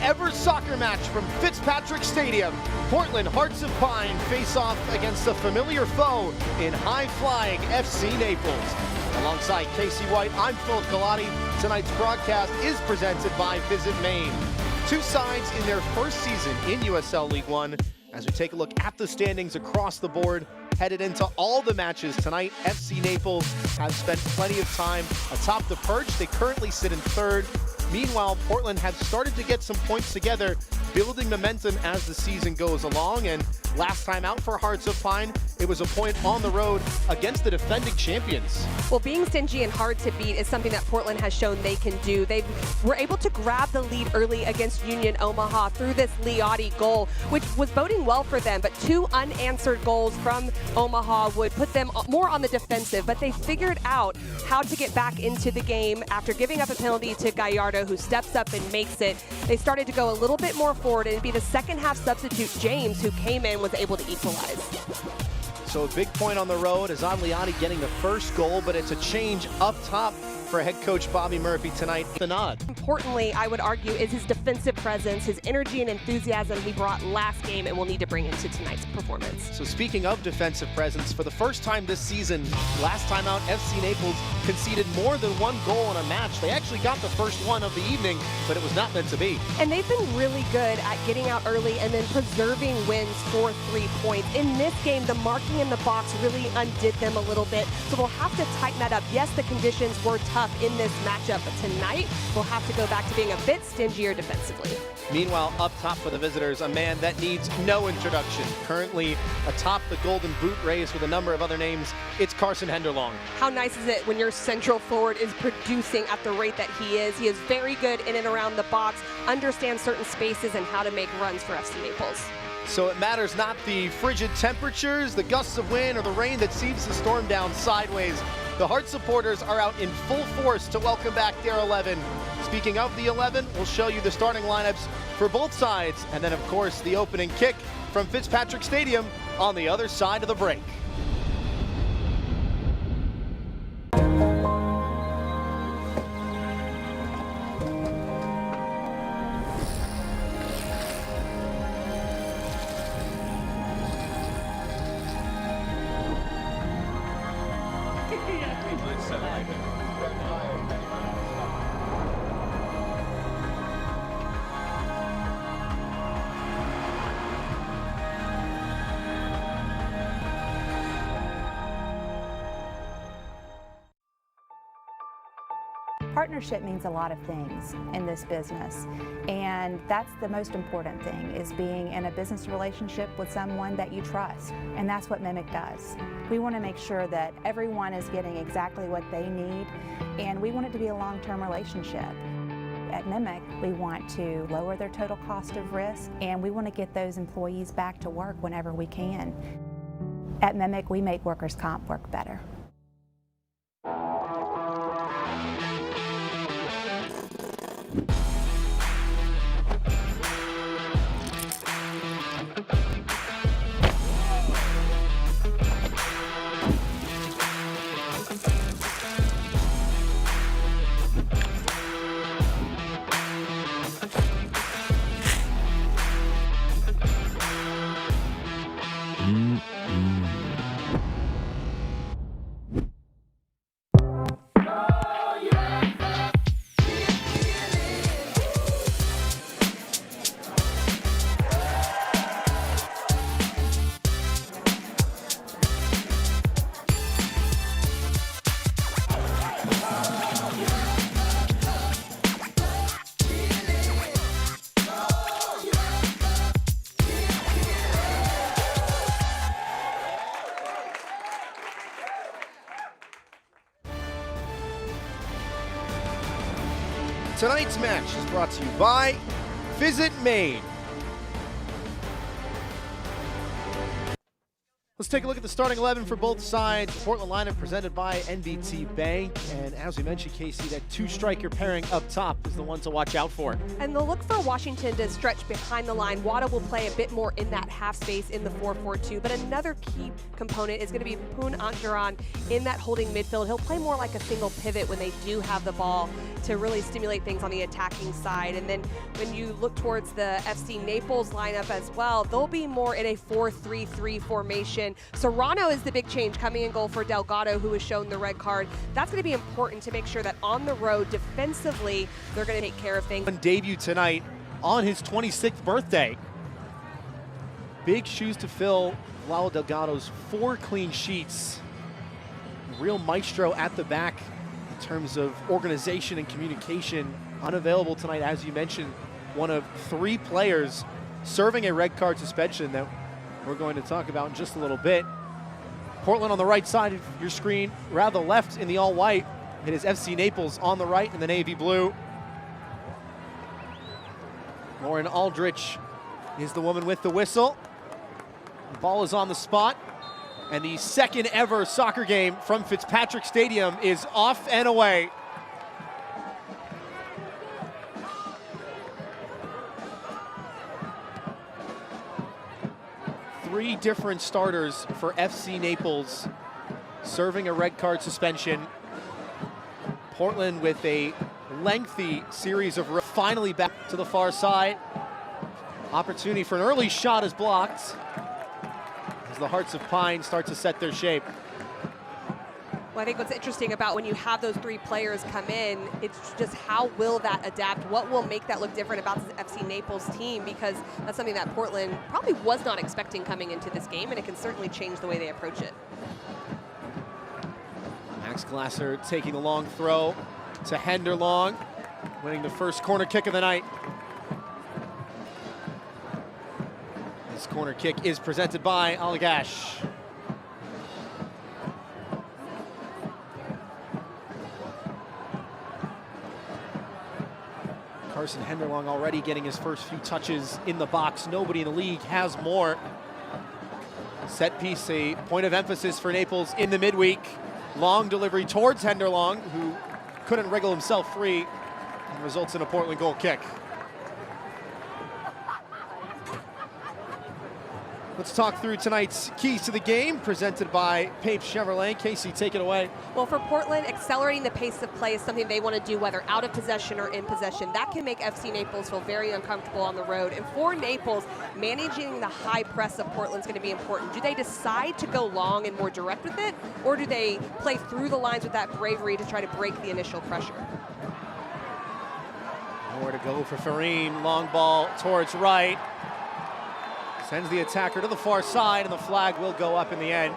ever soccer match from Fitzpatrick Stadium. Portland Hearts of Pine face off against a familiar foe in high-flying FC Naples. Alongside Casey White, I'm Phil Galati. Tonight's broadcast is presented by Visit Maine. Two sides in their first season in USL League One. As we take a look at the standings across the board, headed into all the matches tonight, FC Naples have spent plenty of time atop the perch. They currently sit in third. Meanwhile, Portland have started to get some points together, building momentum as the season goes along. And last time out for Hearts of Pine, it was a point on the road against the defending champions. Well, being stingy and hard to beat is something that Portland has shown they can do. They were able to grab the lead early against Union Omaha through this Liotti goal, which was boding well for them. But two unanswered goals from Omaha would put them more on the defensive. But they figured out how to get back into the game after giving up a penalty to Gallardo, who steps up and makes it. They started to go a little bit more forward, and it'd be the second half substitute, James, who came in, was able to equalize. So a big point on the road, Azad Liotti getting the first goal, but it's a change up top for head coach Bobby Murphy tonight. The nod. Importantly, I would argue, is his defensive presence, his energy and enthusiasm he brought last game and will need to bring into tonight's performance. So speaking of defensive presence, for the first time this season, last time out, FC Naples conceded more than one goal in a match. They actually got the first one of the evening, but it was not meant to be. And they've been really good at getting out early and then preserving wins for 3 points. In this game, the marking in the box really undid them a little bit, so we'll have to tighten that up. Yes, the conditions were tough in this matchup, but tonight we'll have to go back to being a bit stingier defensively. Meanwhile, up top for the visitors, a man that needs no introduction. Currently atop the Golden Boot race with a number of other names, it's Carson Henderlong. How nice is it when your central forward is producing at the rate that he is? He is very good in and around the box, understands certain spaces and how to make runs for FC Naples. So it matters not the frigid temperatures, the gusts of wind, or the rain that seems to storm down sideways. The Heart supporters are out in full force to welcome back their 11. Speaking of the 11, we'll show you the starting lineups for both sides, and then of course the opening kick from Fitzpatrick Stadium on the other side of the break. Partnership means a lot of things in this business, and that's the most important thing, is being in a business relationship with someone that you trust, and that's what Mimic does. We want to make sure that everyone is getting exactly what they need, and we want it to be a long-term relationship. At Mimic, we want to lower their total cost of risk, and we want to get those employees back to work whenever we can. At Mimic, we make workers' comp work better. Tonight's match is brought to you by Visit Maine. Let's take a look at the starting 11 for both sides. The Portland lineup presented by NBT Bank. And as we mentioned, Casey, that two-striker pairing up top is the one to watch out for. And they'll look for Washington to stretch behind the line. Wada will play a bit more in that half space in the 4-4-2. But another key component is going to be Poon Anjaran in that holding midfield. He'll play more like a single pivot when they do have the ball to really stimulate things on the attacking side. And then when you look towards the FC Naples lineup as well, they'll be more in a 4-3-3 formation. Serrano is the big change coming in goal for Delgado, who was shown the red card. That's going to be important to make sure that on the road, defensively, they're going to take care of things. Debut tonight on his 26th birthday. Big shoes to fill. Lau Delgado's 4 clean sheets. Real maestro at the back in terms of organization and communication. Unavailable tonight, as you mentioned, one of 3 players serving a red card suspension that we're going to talk about in just a little bit. Portland on the right side of your screen, rather left in the all-white. It is FC Naples on the right in the navy blue. Lauren Aldrich is the woman with the whistle. The ball is on the spot. And the second ever soccer game from Fitzpatrick Stadium is off and away. Three different starters for FC Naples serving a red card suspension. Portland with a lengthy series of finally back to the far side. Opportunity for an early shot is blocked as the Hearts of Pine start to set their shape. Well, I think what's interesting about when you have those 3 players come in, it's just how will that adapt? What will make that look different about the FC Naples team? Because that's something that Portland probably was not expecting coming into this game, and it can certainly change the way they approach it. Max Glasser taking the long throw to Henderlong, winning the first corner kick of the night. This corner kick is presented by Alagash. Carson Henderlong already getting his first few touches in the box. Nobody in the league has more. Set piece, a point of emphasis for Naples in the midweek. Long delivery towards Henderlong, who couldn't wriggle himself free, and results in a Portland goal kick. Let's talk through tonight's keys to the game, presented by Pape Chevrolet. Casey, take it away. Well, for Portland, accelerating the pace of play is something they want to do, whether out of possession or in possession. That can make FC Naples feel very uncomfortable on the road. And for Naples, managing the high press of Portland is going to be important. Do they decide to go long and more direct with it, or do they play through the lines with that bravery to try to break the initial pressure? Nowhere to go for Farine. Long ball towards right. Sends the attacker to the far side, and the flag will go up in the end.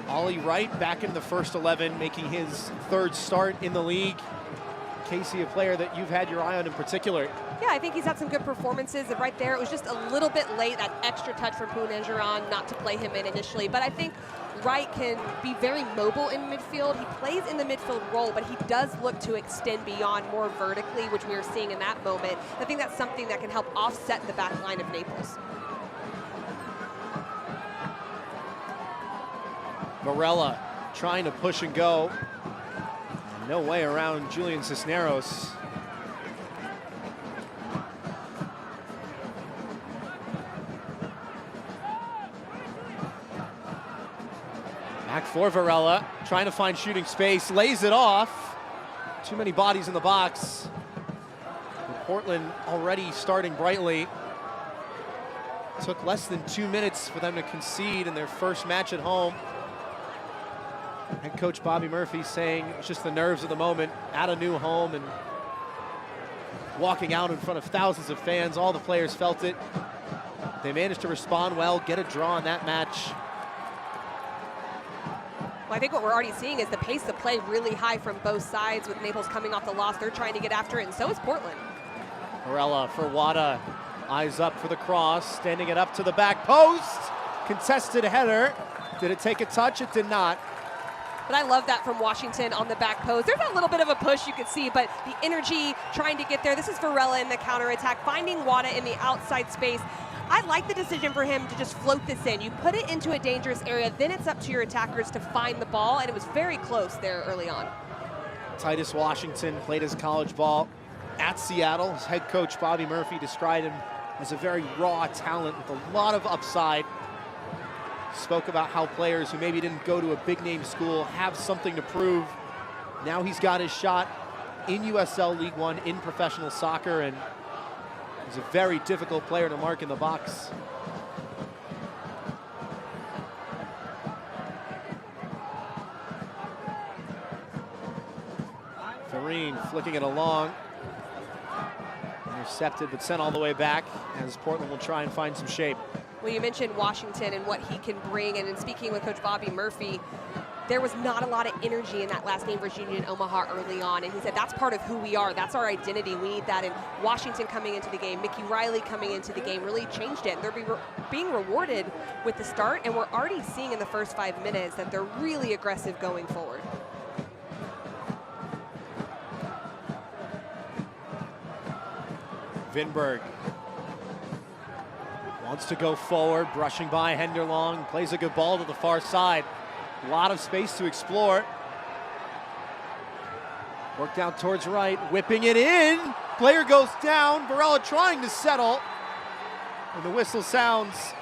Ollie Wright back in the first 11, making his 3rd start in the league. Casey, a player that you've had your eye on in particular. Yeah, I think he's had some good performances. And right there, it was just a little bit late, that extra touch from Poon Anjaran not to play him in initially. But I think Wright can be very mobile in midfield. He plays in the midfield role, but he does look to extend beyond more vertically, which we were seeing in that moment. I think that's something that can help offset the back line of Naples. Varela trying to push and go. No way around Julian Cisneros. Back for Varela, trying to find shooting space, lays it off. Too many bodies in the box. But Portland already starting brightly. Took less than 2 minutes for them to concede in their first match at home. Head coach Bobby Murphy saying it's just the nerves of the moment at a new home and walking out in front of thousands of fans. All the players felt it. They managed to respond well, get a draw in that match. Well, I think what we're already seeing is the pace of play really high from both sides. With Naples coming off the loss, they're trying to get after it, and so is Portland. Varela for Wada, eyes up for the cross, standing it up to the back post. Contested header. Did it take a touch? It did not. But I love that from Washington on the back post. There's a little bit of a push you could see, but the energy trying to get there. This is Varela in the counterattack, finding Wada in the outside space. I like the decision for him to just float this in. You put it into a dangerous area, then it's up to your attackers to find the ball, and it was very close there early on. Titus Washington played his college ball at Seattle. His head coach, Bobby Murphy, described him as a very raw talent with a lot of upside. Spoke about how players who maybe didn't go to a big-name school have something to prove. Now he's got his shot in USL League One, in professional soccer, and he's a very difficult player to mark in the box. Farine flicking it along. Intercepted, but sent all the way back as Portland will try and find some shape. Well, you mentioned Washington and what he can bring, and in speaking with Coach Bobby Murphy, there was not a lot of energy in that last game versus Union Omaha early on, and he said that's part of who we are, that's our identity, we need that. And Washington coming into the game, Mickey Riley coming into the game really changed it. They're being rewarded with the start, and we're already seeing in the first 5 minutes that they're really aggressive going forward. Vinberg wants to go forward, brushing by Henderlong, plays a good ball to the far side. A lot of space to explore. Worked out towards right, whipping it in. Player goes down, Varela trying to settle. And the whistle sounds.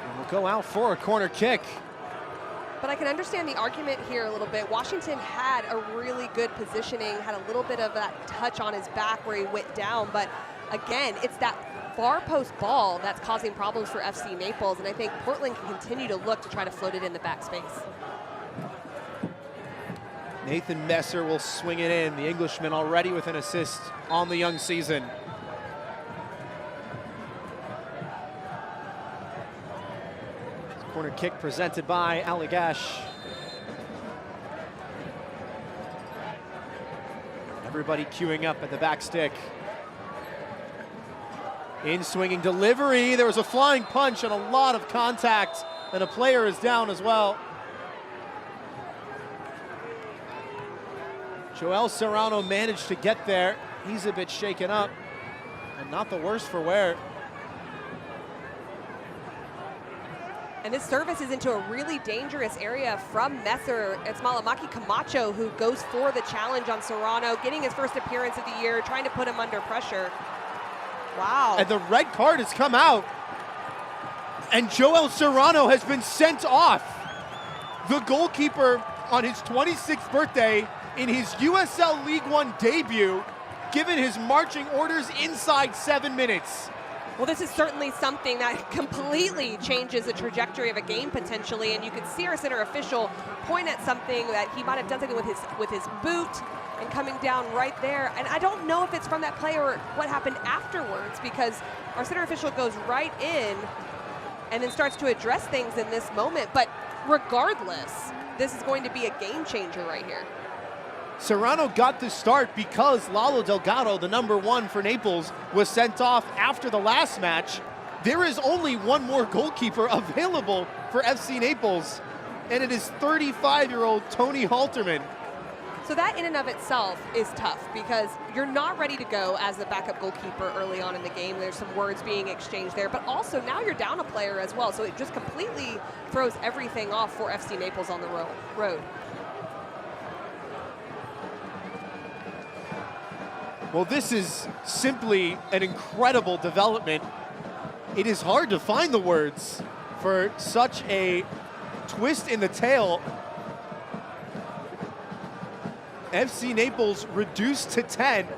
And we'll go out for a corner kick. But I can understand the argument here a little bit. Washington had a really good positioning, had a little bit of that touch on his back where he went down. But again, it's that far post ball that's causing problems for FC Naples. And I think Portland can continue to look to try to float it in the back space. Nathan Messer will swing it in. The Englishman already with an assist on the young season. Corner kick presented by Allagash. Everybody queuing up at the back stick. In swinging delivery. There was a flying punch and a lot of contact, and a player is down as well. Joel Serrano managed to get there. He's a bit shaken up, and not the worse for wear. And this service is into a really dangerous area from Messer. It's Malamaki Camacho who goes for the challenge on Serrano, getting his first appearance of the year, trying to put him under pressure. Wow. And the red card has come out. And Joel Serrano has been sent off. The goalkeeper on his 26th birthday in his USL League One debut, given his marching orders inside 7 minutes. Well, this is certainly something that completely changes the trajectory of a game potentially, and you could see our center official point at something that he might have done something with his boot and coming down right there. And I don't know if it's from that play or what happened afterwards, because our center official goes right in and then starts to address things in this moment. But regardless, this is going to be a game changer right here. Serrano got the start because Lalo Delgado, the #1 for Naples, was sent off after the last match. There is only one more goalkeeper available for FC Naples, and it is 35-year-old Tony Halterman. So that in and of itself is tough, because you're not ready to go as the backup goalkeeper early on in the game. There's some words being exchanged there, but also now you're down a player as well. So it just completely throws everything off for FC Naples on the road. Well, this is simply an incredible development. It is hard to find the words for such a twist in the tale. FC Naples reduced to 10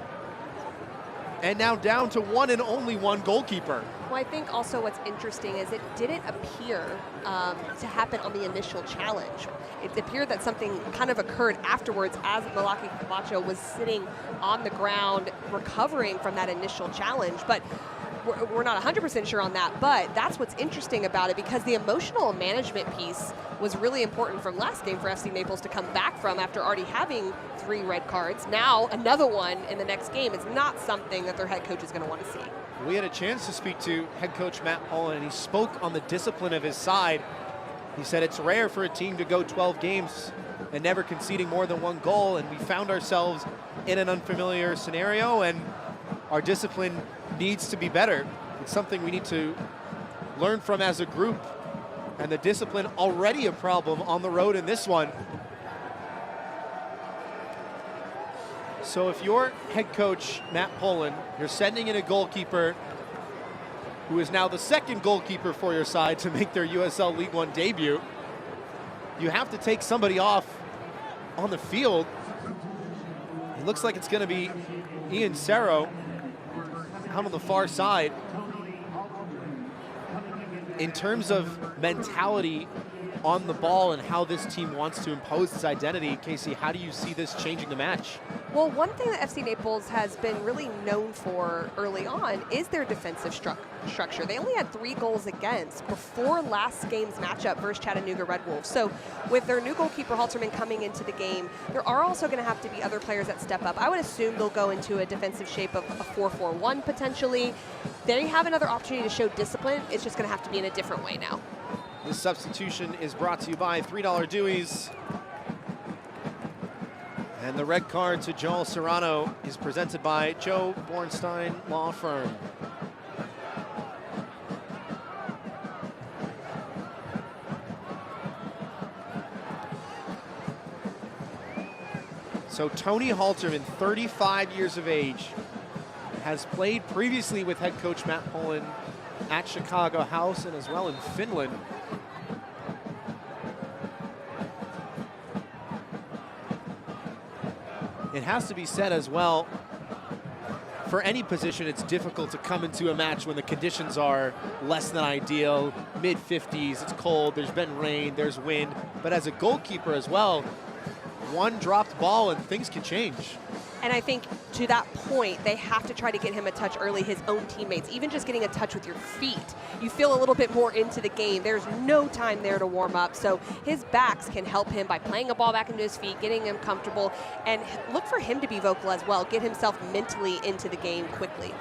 and now down to one and only one goalkeeper. Well, I think also what's interesting is it didn't appear to happen on the initial challenge. It appeared that something kind of occurred afterwards as Malaki Camacho was sitting on the ground recovering from that initial challenge. But we're not 100% sure on that, but that's what's interesting about it, because the emotional management piece was really important from last game for FC Naples to come back from after already having 3 red cards. Now another one in the next game is not something that their head coach is going to want to see. We had a chance to speak to head coach Matt Pullen, and he spoke on the discipline of his side. He said it's rare for a team to go 12 games and never conceding more than 1 goal, and we found ourselves in an unfamiliar scenario, and our discipline needs to be better. It's something we need to learn from as a group, and the discipline already a problem on the road in this one. So if you're head coach Matt Pullen, you're sending in a goalkeeper who is now the second goalkeeper for your side to make their USL League One debut. You have to take somebody off on the field. It looks like it's going to be Ian Cerro out on the far side. In terms of mentality on the ball and how this team wants to impose its identity, Casey, how do you see this changing the match? Well, one thing that FC Naples has been really known for early on is their defensive structure. They only had 3 goals against before last game's matchup versus Chattanooga Red Wolves. So with their new goalkeeper Halterman coming into the game, there are also going to have to be other players that step up. I would assume they'll go into a defensive shape of a 4-4-1 potentially. They have another opportunity to show discipline. It's just going to have to be in a different way now. This substitution is brought to you by $3 Dewey's. And the red card to Joel Serrano is presented by Joe Bornstein Law Firm. So Tony Halterman, 35 years of age, has played previously with head coach Matt Pullen at Chicago House and as well in Finland. It has to be said as well, for any position, it's difficult to come into a match when the conditions are less than ideal, mid-50s, it's cold, there's been rain, there's wind. But as a goalkeeper as well, one dropped ball and things can change. And I think to that point, they have to try to get him a touch early, his own teammates. Even just getting a touch with your feet, you feel a little bit more into the game. There's no time there to warm up. So his backs can help him by playing a ball back into his feet, getting him comfortable, and look for him to be vocal as well, get himself mentally into the game quickly.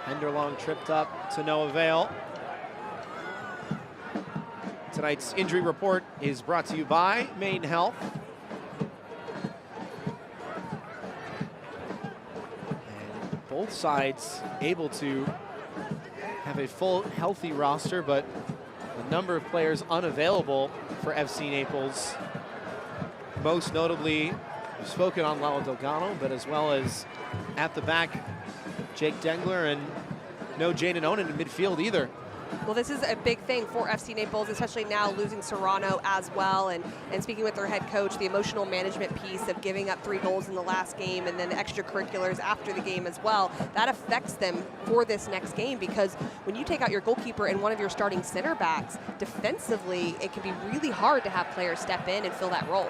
Henderlong tripped up to no avail. Tonight's injury report is brought to you by Maine Health. And both sides able to have a full, healthy roster, but a number of players unavailable for FC Naples. Most notably, we've spoken on Lalo Delgado, but as well as at the back, Jake Dengler, and no Jaden Onen in midfield either. Well, this is a big thing for FC Naples, especially now losing Serrano as well. And speaking with their head coach, the emotional management piece of giving up 3 goals in the last game and then the extracurriculars after the game as well, that affects them for this next game, because when you take out your goalkeeper and one of your starting center backs, defensively, it can be really hard to have players step in and fill that role.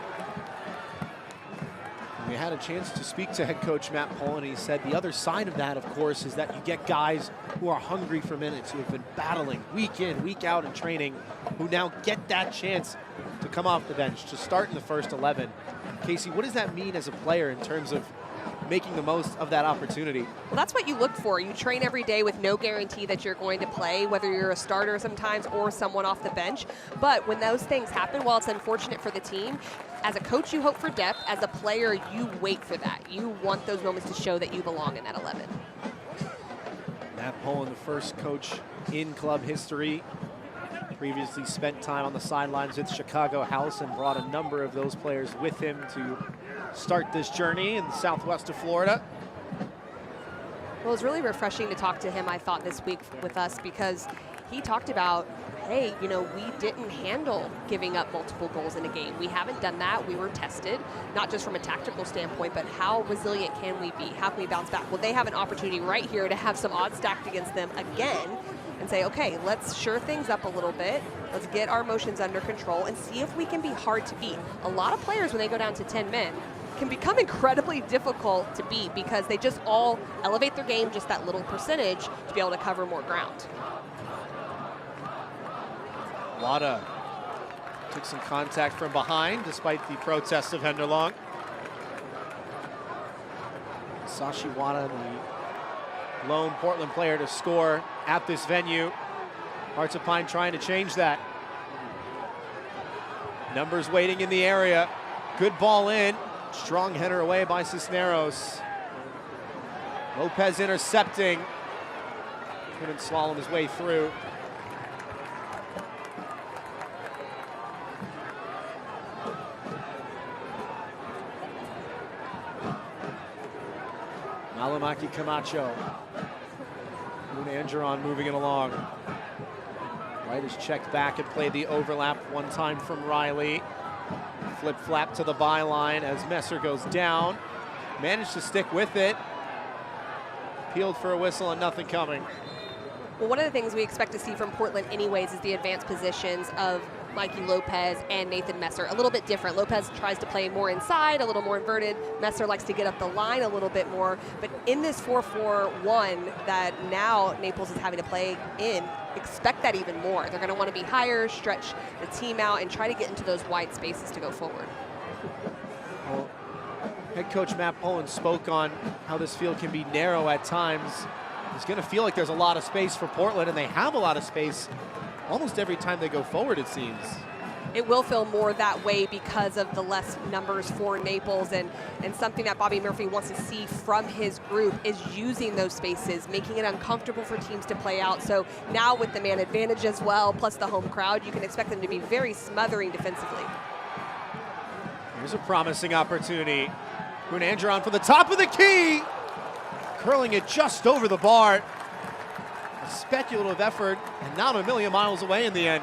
We had a chance to speak to head coach Matt Pullen, and he said the other side of that, of course, is that you get guys who are hungry for minutes, who have been battling week in, week out in training, who now get that chance to come off the bench, to start in the first 11. Casey, what does that mean as a player in terms of making the most of that opportunity? Well, that's what you look for. You train every day with no guarantee that you're going to play, whether you're a starter sometimes or someone off the bench. But when those things happen, while it's unfortunate for the team, as a coach, you hope for depth. As a player, you wait for that. You want those moments to show that you belong in that 11. Matt Pullen, the first coach in club history, previously spent time on the sidelines with Chicago House and brought a number of those players with him to start this journey in the southwest of Florida. Well, it was really refreshing to talk to him, I thought, this week with us, because he talked about, hey, you know, we didn't handle giving up multiple goals in a game. We haven't done that. We were tested, not just from a tactical standpoint, but how resilient can we be? How can we bounce back? Well, they have an opportunity right here to have some odds stacked against them again and say, okay, let's shore things up a little bit. Let's get our emotions under control and see if we can be hard to beat. A lot of players, when they go down to 10 men, can become incredibly difficult to beat because they just all elevate their game just that little percentage to be able to cover more ground. Wada took some contact from behind despite the protest of Henderlong. Sashi Wada, the lone Portland player to score at this venue. Hearts of Pine trying to change that. Numbers waiting in the area. Good ball in. Strong header away by Cisneros. Lopez intercepting. Couldn't slalom his way through. Malamaki Camacho. Angeron moving it along. Wright is checked back and played the overlap one time from Riley. Flip flap to the byline as Messer goes down. Managed to stick with it. Peeled for a whistle and nothing coming. Well, one of the things we expect to see from Portland anyways is the advanced positions of Mikey Lopez and Nathan Messer. A little bit different. Lopez tries to play more inside, a little more inverted. Messer likes to get up the line a little bit more. But in this 4-4-1 that now Naples is having to play in, expect that even more. They're going to want to be higher, stretch the team out, and try to get into those wide spaces to go forward. Well, head coach Matt Pullen spoke on how this field can be narrow at times. It's going to feel like there's a lot of space for Portland, and they have a lot of space almost every time they go forward, it seems. It will feel more that way because of the less numbers for Naples, and something that Bobby Murphy wants to see from his group is using those spaces, making it uncomfortable for teams to play out. So now with the man advantage as well, plus the home crowd, you can expect them to be very smothering defensively. Here's a promising opportunity. Angeron for the top of the key, curling it just over the bar. A speculative effort, and not a million miles away in the end.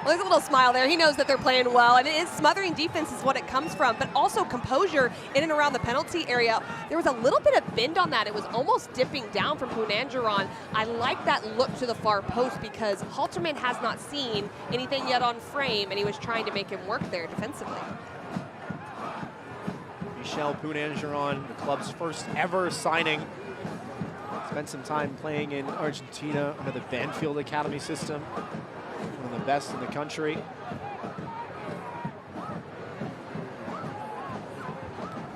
Well, there's a little smile there. He knows that they're playing well, and it is smothering defense is what it comes from, but also composure in and around the penalty area. There was a little bit of bend on that. It was almost dipping down from Angeron. I like that look to the far post because Halterman has not seen anything yet on frame, and he was trying to make him work there defensively. Michel Angeron, the club's first ever signing. Spent some time playing in Argentina under the Banfield Academy system. One of the best in the country.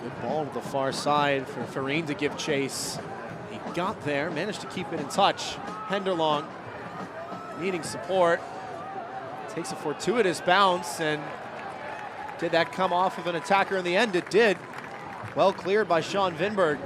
Good ball to the far side for Farine to give chase. He got there, managed to keep it in touch. Henderlong needing support. Takes a fortuitous bounce, and did that come off of an attacker in the end? It did. Well cleared by Sean Vinberg.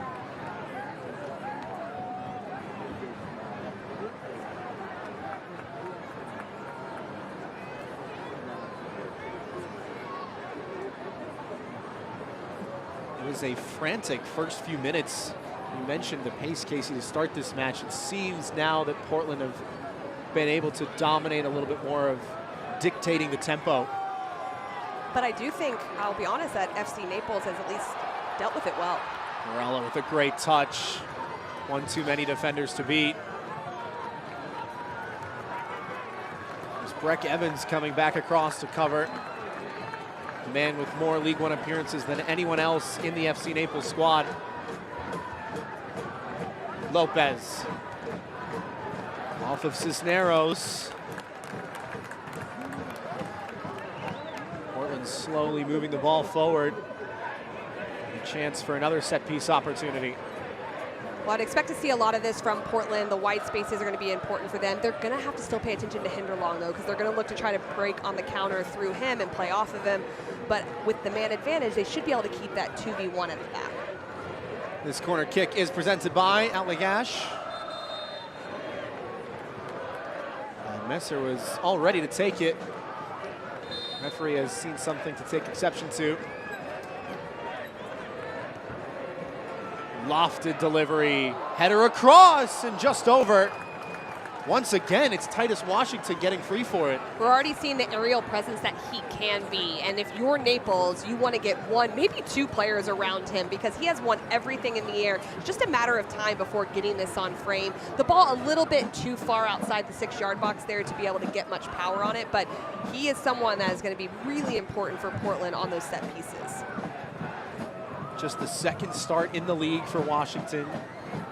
It was a frantic first few minutes. You mentioned the pace, Casey, to start this match. It seems now that Portland have been able to dominate a little bit more of dictating the tempo. But I do think, I'll be honest, that FC Naples has at least dealt with it well. Morella with a great touch. One too many defenders to beat. There's Breck Evans coming back across to cover. The man with more League One appearances than anyone else in the FC Naples squad. Lopez. Off of Cisneros. Portland slowly moving the ball forward. A chance for another set-piece opportunity. Well, I'd expect to see a lot of this from Portland. The wide spaces are going to be important for them. They're going to have to still pay attention to Henderlong, though, because they're going to look to try to break on the counter through him and play off of him. But with the man advantage, they should be able to keep that 2v1 at the back. This corner kick is presented by Outlagash. Messer was all ready to take it. Referee has seen something to take exception to. Lofted delivery, header across and just over. Once again, it's Titus Washington getting free for it. We're already seeing the aerial presence that he can be. And if you're Naples, you want to get one, maybe two players around him because he has won everything in the air. It's just a matter of time before getting this on frame. The ball a little bit too far outside the 6-yard box there to be able to get much power on it, but he is someone that is going to be really important for Portland on those set pieces. Just the second start in the league for Washington.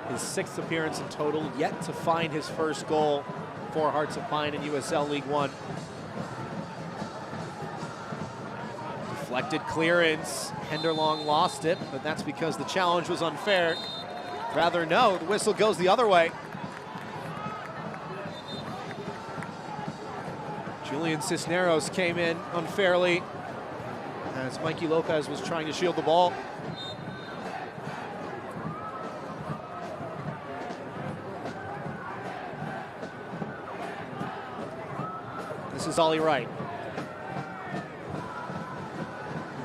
His 6th appearance in total, yet to find his first goal for Hearts of Pine in USL League One. Deflected clearance. Henderlong lost it, but that's because the challenge was unfair. Rather no, the whistle goes the other way. Julian Cisneros came in unfairly as Mikey Lopez was trying to shield the ball. This is Ollie Wright.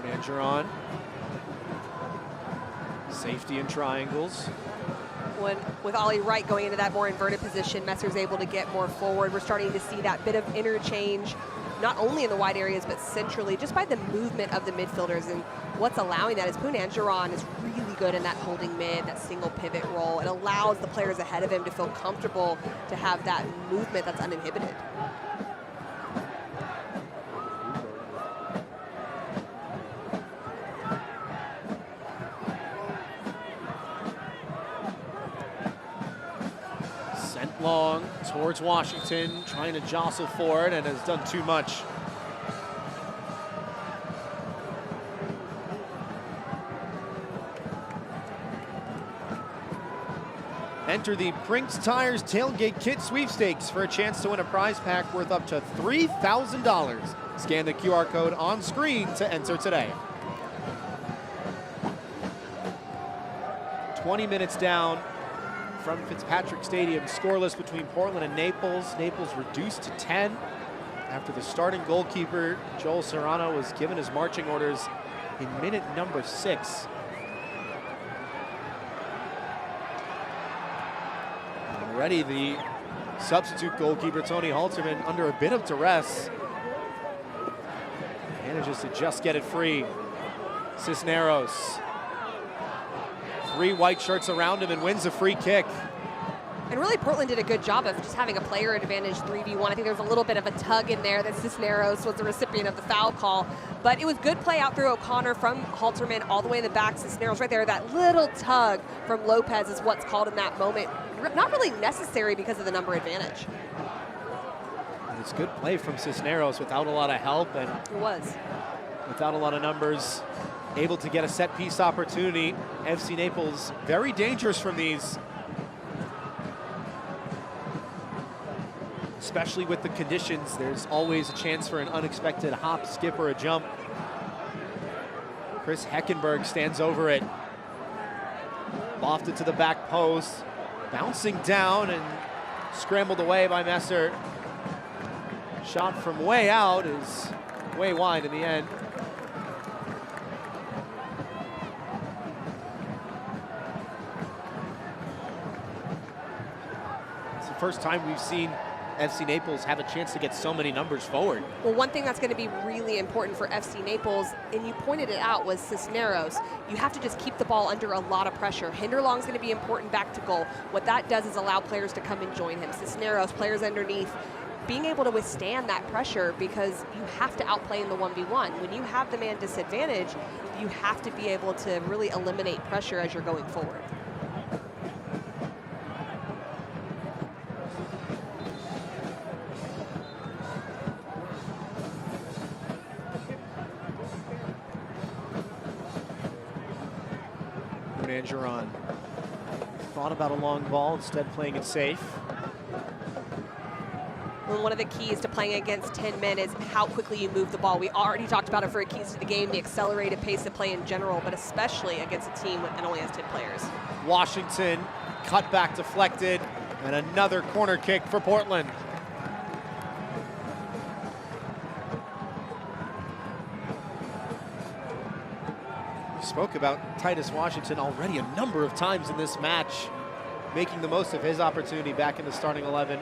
Mangeron. Safety in triangles. With Ollie Wright going into that more inverted position, Messer's able to get more forward. We're starting to see that bit of interchange, not only in the wide areas, but centrally, just by the movement of the midfielders. And what's allowing that is Mangeron is really good in that holding mid, that single pivot role. It allows the players ahead of him to feel comfortable to have that movement that's uninhibited. Long towards Washington, trying to jostle forward, and has done too much. Enter the Brinks Tires Tailgate Kit Sweepstakes for a chance to win a prize pack worth up to $3,000. Scan the QR code on screen to enter today. 20 minutes down from Fitzpatrick Stadium, scoreless between Portland and Naples. Naples reduced to 10 after the starting goalkeeper, Joel Serrano, was given his marching orders in minute number 6. Already the substitute goalkeeper, Tony Halterman, under a bit of duress. Manages to just get it free. Cisneros. 3 white shirts around him and wins a free kick. And really, Portland did a good job of just having a player advantage 3v1. I think there was a little bit of a tug in there that Cisneros was the recipient of the foul call. But it was good play out through O'Connor from Halterman all the way in the back. Cisneros right there. That little tug from Lopez is what's called in that moment. Not really necessary because of the number advantage. It's good play from Cisneros without a lot of help, and it was without a lot of numbers. Able to get a set piece opportunity. FC Naples very dangerous from these, especially with the conditions. There's always a chance for an unexpected hop, skip, or a jump. Chris Heckenberg stands over it. Lofted to the back post, bouncing down and scrambled away by Messer. Shot from way out is way wide in the end. First time we've seen FC Naples have a chance to get so many numbers forward. Well, one thing that's going to be really important for FC Naples, and you pointed it out, was Cisneros. You have to just keep the ball under a lot of pressure. Henderlong's going to be important back to goal. What that does is allow players to come and join him. Cisneros, players underneath, being able to withstand that pressure, because you have to outplay in the 1v1. When you have the man disadvantage, you have to be able to really eliminate pressure as you're going forward. Mangeron thought about a long ball, instead playing it safe. Well, one of the keys to playing against 10 men is how quickly you move the ball. We already talked about it for keys to the game, the accelerated pace of play in general, but especially against a team that only has 10 players. Washington, cut back deflected, and another corner kick for Portland. Spoke about Titus Washington already a number of times in this match, making the most of his opportunity back in the starting 11.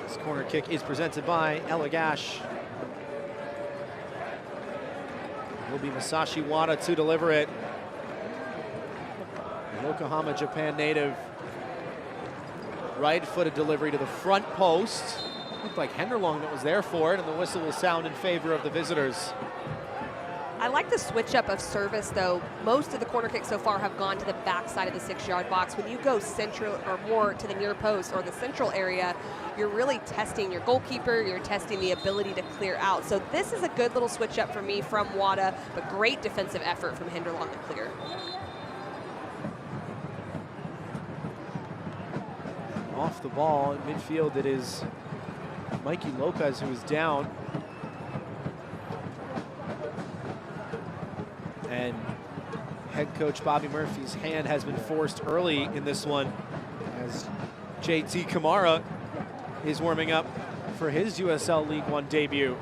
This corner kick is presented by Elagash. It will be Masashi Wada to deliver it. The Yokohama, Japan native. Right-footed delivery to the front post. Looked like Henderlong that was there for it, and the whistle will sound in favor of the visitors. I like the switch up of service, though. Most of the corner kicks so far have gone to the backside of the 6-yard box. When you go central or more to the near post or the central area, you're really testing your goalkeeper, you're testing the ability to clear out. So this is a good little switch up for me from Wada, but great defensive effort from Hinderloch to clear. Off the ball in midfield, it is Mikey Lopez who is down. And head coach Bobby Murphy's hand has been forced early in this one as JT Kamara is warming up for his USL League One debut.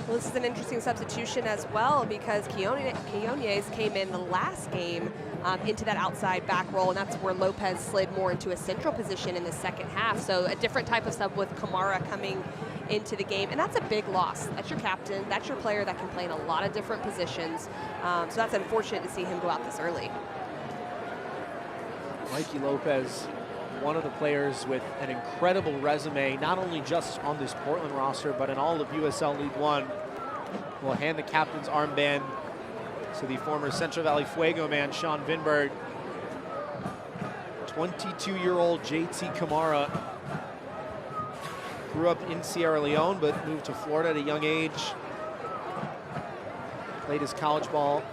Well, this is an interesting substitution as well because Quinones came in the last game into that outside back role, and that's where Lopez slid more into a central position in the second half. So a different type of sub with Kamara coming into the game, and that's a big loss. That's your captain, that's your player that can play in a lot of different positions. So that's unfortunate to see him go out this early. Mikey Lopez, one of the players with an incredible resume, not only just on this Portland roster, but in all of USL League One. Will hand the captain's armband to the former Central Valley Fuego man, Sean Vinberg. 22-year-old JT Kamara grew up in Sierra Leone, but moved to Florida at a young age. Played his college ball,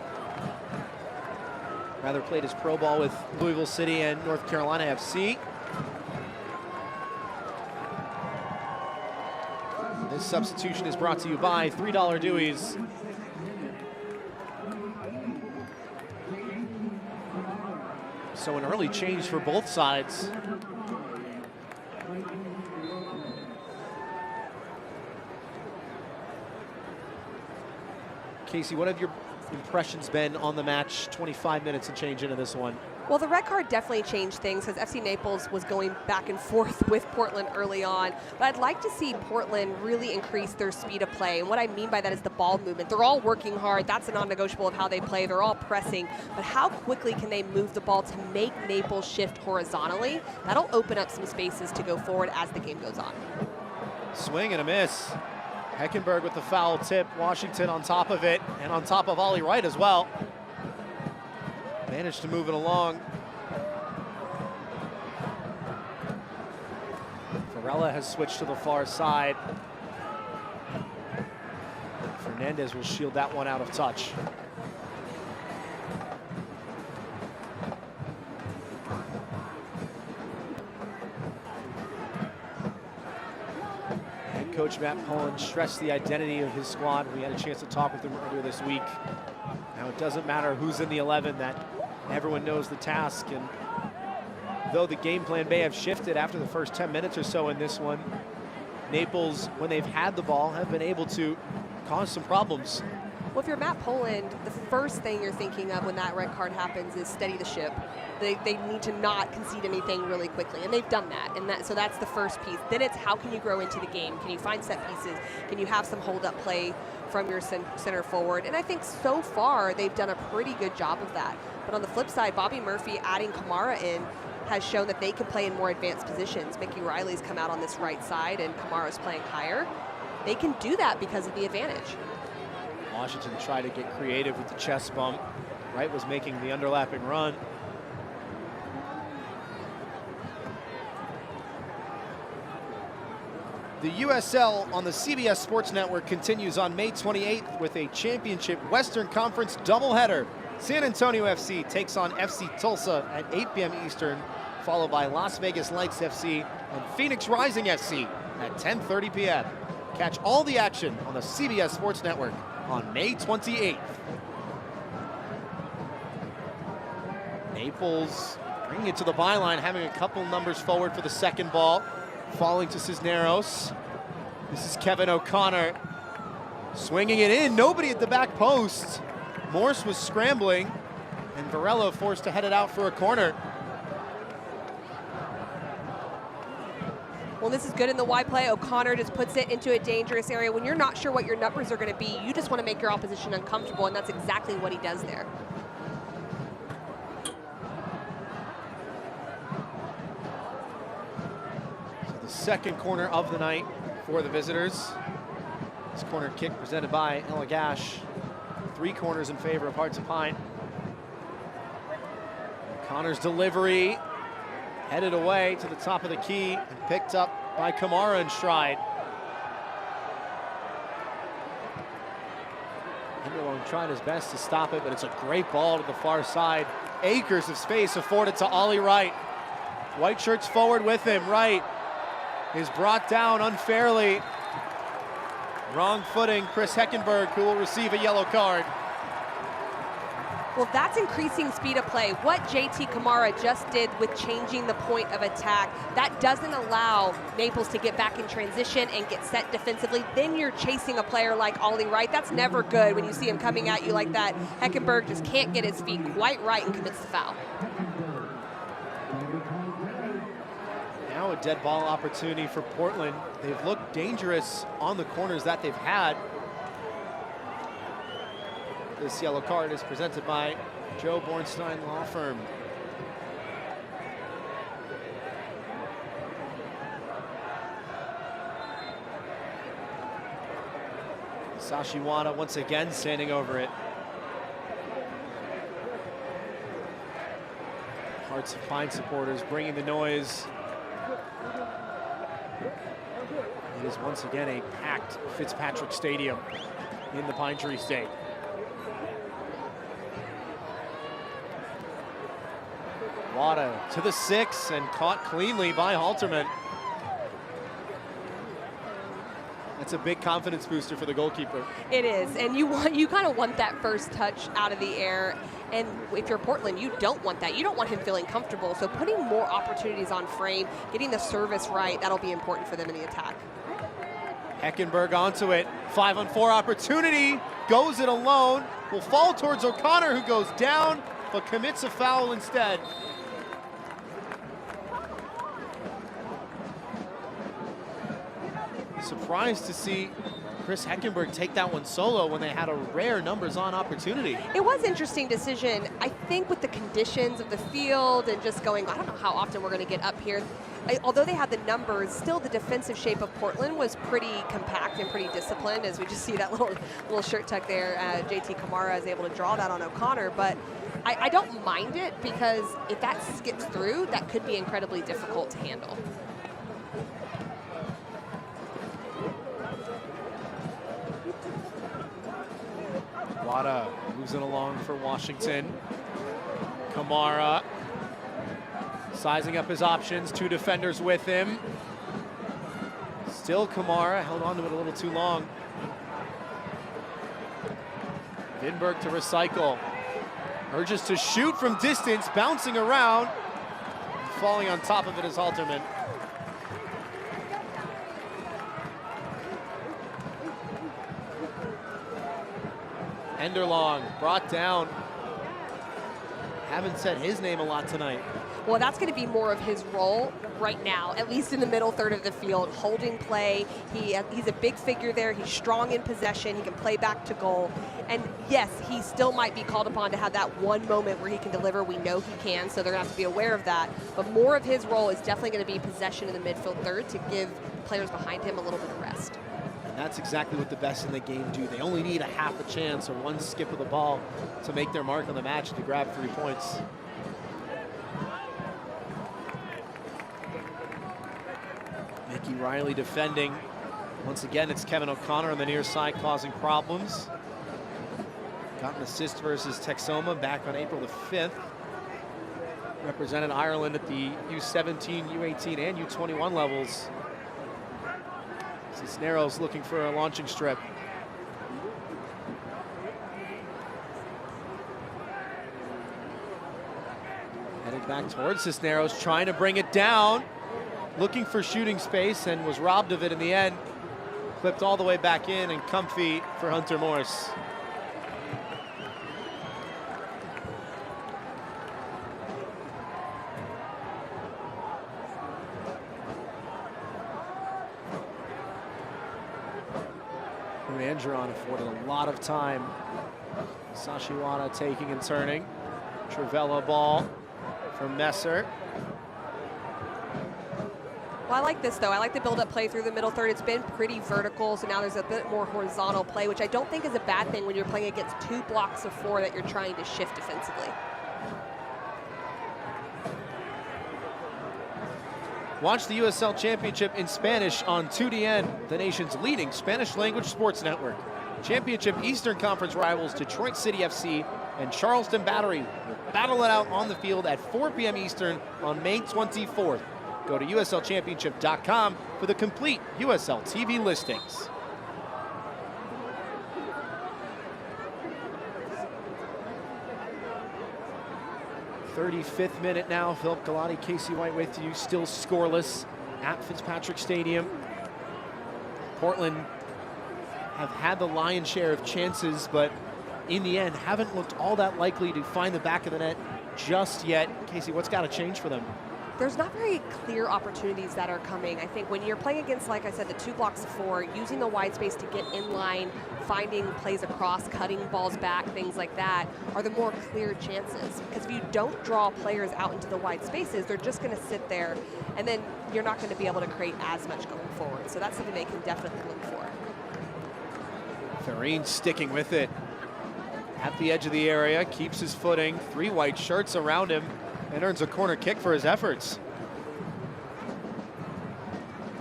played his pro ball with Louisville City and North Carolina FC. This substitution is brought to you by $3 Dewey's. So an early change for both sides. Casey, what have your impressions been on the match? 25 minutes and change into this one. Well, the red card definitely changed things because FC Naples was going back and forth with Portland early on. But I'd like to see Portland really increase their speed of play. And what I mean by that is the ball movement. They're all working hard. That's a non-negotiable of how they play. They're all pressing. But how quickly can they move the ball to make Naples shift horizontally? That'll open up some spaces to go forward as the game goes on. Swing and a miss. Heckenberg with the foul tip. Washington on top of it, and on top of Ollie Wright as well. Managed to move it along. Varela has switched to the far side. Fernandez will shield that one out of touch. Head coach Matt Pullen stressed the identity of his squad. We had a chance to talk with him earlier this week. Now it doesn't matter who's in the 11, that everyone knows the task, and though the game plan may have shifted after the first 10 minutes or so in this one, Naples, when they've had the ball, have been able to cause some problems. Well, if you're Matt Poland, the first thing you're thinking of when that red card happens is steady the ship. They need to not concede anything really quickly, and they've done that. And so that's the first piece. Then it's how can you grow into the game? Can you find set pieces? Can you have some hold-up play from your center forward? And I think so far they've done a pretty good job of that. But on the flip side, Bobby Murphy adding Kamara in has shown that they can play in more advanced positions. Mickey Riley's come out on this right side, and Kamara's playing higher. They can do that because of the advantage. Washington tried to get creative with the chest bump. Wright was making the underlapping run. The USL on the CBS Sports Network continues on May 28th with a championship Western Conference doubleheader. San Antonio FC takes on FC Tulsa at 8 p.m. Eastern, followed by Las Vegas Lights FC and Phoenix Rising FC at 10:30 p.m. Catch all the action on the CBS Sports Network on May 28th. Naples bringing it to the byline, having a couple numbers forward for the second ball. Falling to Cisneros. This is Kevin O'Connor. Swinging it in, nobody at the back post. Morse was scrambling, and Varela forced to head it out for a corner. Well, this is good in the wide play. O'Connor just puts it into a dangerous area. When you're not sure what your numbers are going to be, you just want to make your opposition uncomfortable, and that's exactly what he does there. So the second corner of the night for the visitors. This corner kick presented by Elagash. 3 corners in favor of Hearts of Pine. Connor's delivery headed away to the top of the key and picked up by Kamara in stride. Enderlong tried his best to stop it, but it's a great ball to the far side. Acres of space afforded to Ollie Wright. White shirts forward with him. Wright is brought down unfairly. Wrong footing, Chris Heckenberg, who will receive a yellow card. Well, that's increasing speed of play. What JT Kamara just did with changing the point of attack, that doesn't allow Naples to get back in transition and get set defensively. Then you're chasing a player like Ollie Wright. That's never good when you see him coming at you like that. Heckenberg just can't get his feet quite right and commits the foul. Now a dead ball opportunity for Portland. They've looked dangerous on the corners that they've had. This yellow card is presented by Joe Bornstein Law Firm. Sashiwada once again standing over it. Hearts of Pine supporters bringing the noise. It is once again a packed Fitzpatrick Stadium in the Pine Tree State. Wada to the 6 and caught cleanly by Halterman. That's a big confidence booster for the goalkeeper. It is, and you kind of want that first touch out of the air. And if you're Portland, you don't want that. You don't want him feeling comfortable. So putting more opportunities on frame, getting the service right, that'll be important for them in the attack. Heckenberg onto it. 5-on-4 opportunity. Goes it alone. Will fall towards O'Connor, who goes down, but commits a foul instead. Surprised to see Chris Heckenberg take that one solo when they had a rare numbers on opportunity. It was an interesting decision. I think with the conditions of the field and just going, I don't know how often we're going to get up here. Although they had the numbers, still the defensive shape of Portland was pretty compact and pretty disciplined, as we just see that little shirt tuck there. JT Kamara is able to draw that on O'Connor, but I don't mind it, because if that skips through, that could be incredibly difficult to handle. Wada moves it along for Washington. Kamara sizing up his options, 2 defenders with him. Still Kamara, held on to it a little too long. Vinberg to recycle. Urges to shoot from distance, bouncing around. Falling on top of it is Halterman. Enderlong brought down. Haven't said his name a lot tonight. Well, that's going to be more of his role right now, at least in the middle third of the field, holding play. He's a big figure there. He's strong in possession. He can play back to goal. And yes, he still might be called upon to have that one moment where he can deliver. We know he can, so they're going to have to be aware of that. But more of his role is definitely going to be possession in the midfield third to give players behind him a little bit of rest. And that's exactly what the best in the game do. They only need a half a chance or one skip of the ball to make their mark on the match to grab 3 points. Mickey Riley defending. Once again, it's Kevin O'Connor on the near side causing problems. Got an assist versus Texoma back on April the 5th. Represented Ireland at the U17, U18, and U21 levels. Cisneros looking for a launching strip. Headed back towards Cisneros, trying to bring it down. Looking for shooting space and was robbed of it in the end. Clipped all the way back in and comfy for Hunter Morse. Andron afforded a lot of time. Sashiwada taking and turning. Trivella ball from Messer. Well, I like this, though. I like the build-up play through the middle third. It's been pretty vertical, so now there's a bit more horizontal play, which I don't think is a bad thing when you're playing against 2 blocks of 4 that you're trying to shift defensively. Watch the USL Championship in Spanish on 2DN, the nation's leading Spanish-language sports network. Championship Eastern Conference rivals Detroit City FC and Charleston Battery will battle it out on the field at 4 p.m. Eastern on May 24th. Go to uslchampionship.com for the complete USL TV listings. '35th minute now. Philip Galati, Casey White with you, still scoreless at Fitzpatrick Stadium. Portland have had the lion's share of chances, but in the end haven't looked all that likely to find the back of the net just yet. Casey, what's got to change for them? There's not very clear opportunities that are coming. I think when you're playing against, like I said, the 2 blocks of 4, using the wide space to get in line, finding plays across, cutting balls back, things like that, are the more clear chances. Because if you don't draw players out into the wide spaces, they're just going to sit there, and then you're not going to be able to create as much going forward. So that's something they can definitely look for. Farine sticking with it at the edge of the area, keeps his footing, 3 white shirts around him, and earns a corner kick for his efforts.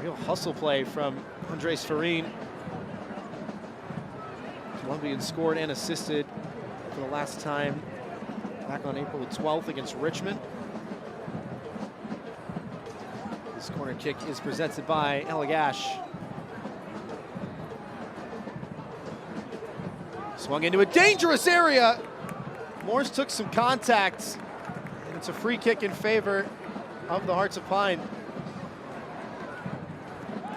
Real hustle play from Andres Farine. Colombian scored and assisted for the last time back on April the 12th against Richmond. This corner kick is presented by Elagash. Swung into a dangerous area. Morse took some contact. It's a free kick in favor of the Hearts of Pine.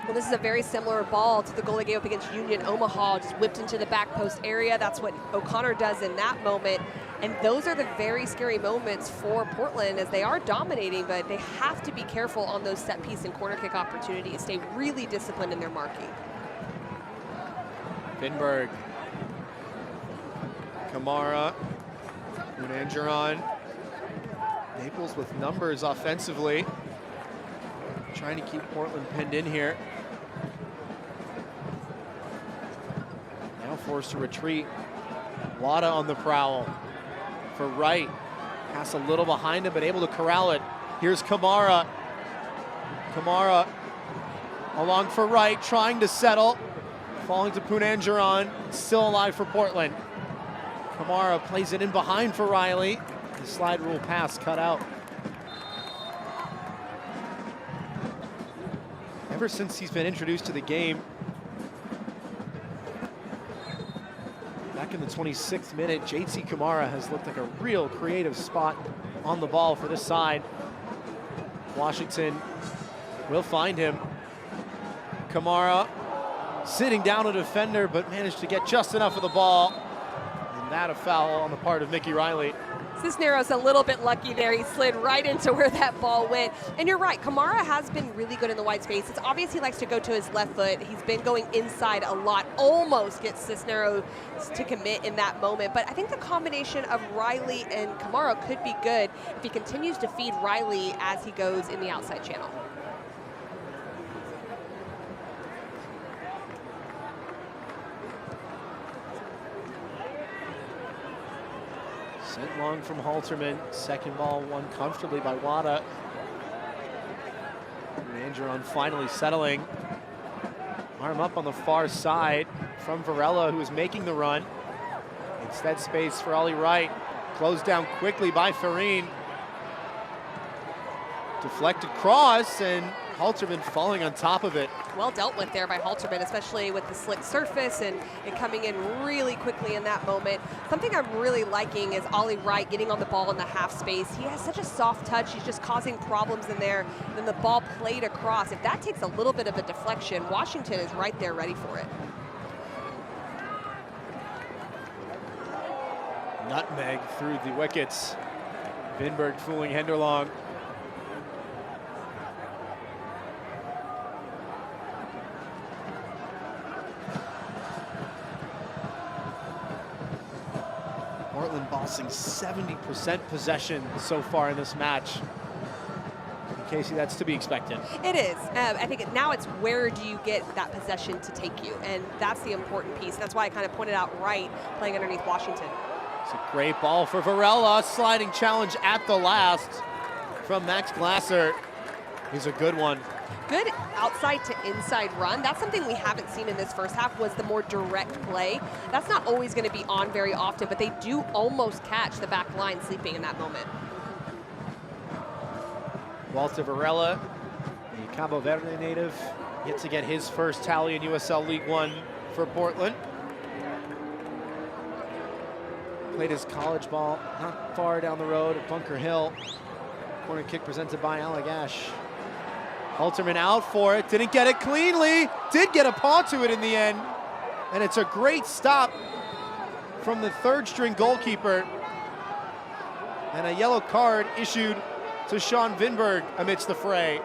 Well, this is a very similar ball to the goal they gave up against Union Omaha, just whipped into the back post area. That's what O'Connor does in that moment. And those are the very scary moments for Portland as they are dominating, but they have to be careful on those set piece and corner kick opportunities. Stay really disciplined in their marking. Finberg. Kamara. Munanjaran. Naples with numbers offensively. Trying to keep Portland pinned in here. Now forced to retreat. Wada on the prowl for Wright. Pass a little behind him, but able to corral it. Here's Kamara. Kamara along for Wright, trying to settle. Falling to Punanjaran, still alive for Portland. Kamara plays it in behind for Riley. The slide rule pass cut out. Ever since he's been introduced to the game, back in the 26th minute, JT Kamara has looked like a real creative spot on the ball for this side. Washington will find him. Kamara sitting down a defender, but managed to get just enough of the ball. And that a foul on the part of Mickey Riley. Cisneros a little bit lucky there. He slid right into where that ball went. And you're right, Kamara has been really good in the wide space. It's obvious he likes to go to his left foot. He's been going inside a lot. Almost gets Cisneros to commit in that moment. But I think the combination of Riley and Kamara could be good if he continues to feed Riley as he goes in the outside channel. Sent long from Halterman. Second ball won comfortably by Wada. Andreon finally settling. Arm up on the far side from Varela, who is making the run. Instead, space for Ollie Wright. Closed down quickly by Farine. Deflected cross, and Halterman falling on top of it. Well dealt with there by Halterman, especially with the slick surface and it coming in really quickly in that moment. Something I'm really liking is Ollie Wright getting on the ball in the half space. He has such a soft touch. He's just causing problems in there. And then the ball played across. If that takes a little bit of a deflection, Washington is right there ready for it. Nutmeg through the wickets. Vinberg fooling Henderlong. Portland bossing 70% possession so far in this match. Casey, that's to be expected. It is. I think now it's where do you get that possession to take you, and that's the important piece. That's why I kind of pointed out Wright playing underneath Washington. It's a great ball for Varela. Sliding challenge at the last from Max Glasser. He's a good one. Good outside to inside run. That's something we haven't seen in this first half, was the more direct play. That's not always going to be on very often, but they do almost catch the back line sleeping in that moment. Walter Varela, the Cabo Verde native, yet to get his first tally in USL League One for Portland. Played his college ball not far down the road at Bunker Hill. Corner kick presented by Allagash. Halterman out for it, didn't get it cleanly, did get a paw to it in the end. And it's a great stop from the third string goalkeeper. And a yellow card issued to Sean Vinberg amidst the fray.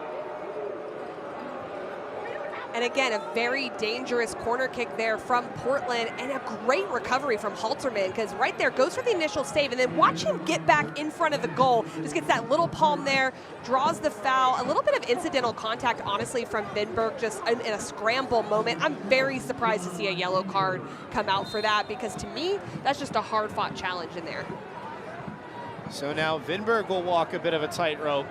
And again, a very dangerous corner kick there from Portland, and a great recovery from Halterman, because right there goes for the initial save, and then watch him get back in front of the goal. Just gets that little palm there, draws the foul. A little bit of incidental contact, honestly, from Vinberg, just in a scramble moment. I'm very surprised to see a yellow card come out for that, because to me, that's just a hard-fought challenge in there. So now Vinberg will walk a bit of a tightrope.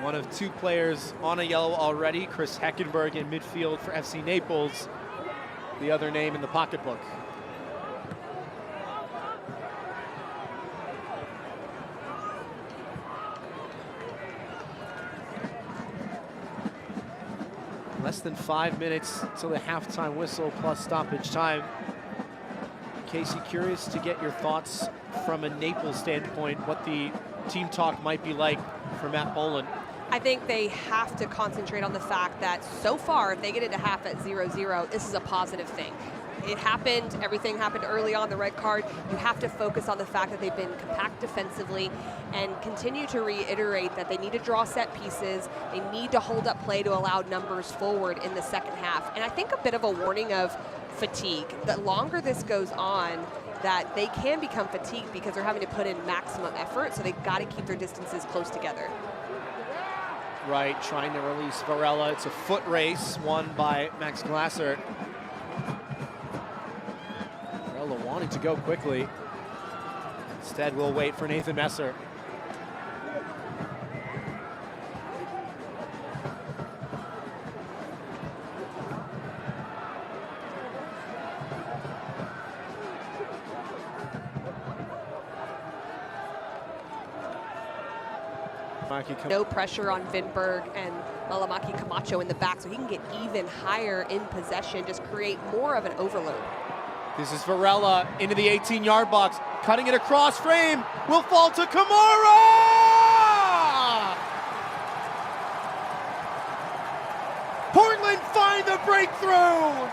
One of two players on a yellow already, Chris Heckenberg in midfield for FC Naples, the other name in the pocketbook. Less than 5 minutes till the halftime whistle plus stoppage time. Casey, curious to get your thoughts from a Naples standpoint, what the team talk might be like for Matt Boland. I think they have to concentrate on the fact that so far, if they get into half at 0-0, this is a positive thing. It happened, everything happened early on, the red card. You have to focus on the fact that they've been compact defensively and continue to reiterate that they need to draw set pieces. They need to hold up play to allow numbers forward in the second half. And I think a bit of a warning of fatigue. The longer this goes on, that they can become fatigued because they're having to put in maximum effort, so they've got to keep their distances close together. Right, trying to release Varela. It's a foot race won by Max Glasser. Varela wanting to go quickly. Instead, we'll wait for Nathan Messer. No pressure on Vinberg and Lalamaki Camacho in the back, so he can get even higher in possession, just create more of an overload. This is Varela into the 18-yard box, cutting it across frame, will fall to Kamara! Portland find the breakthrough!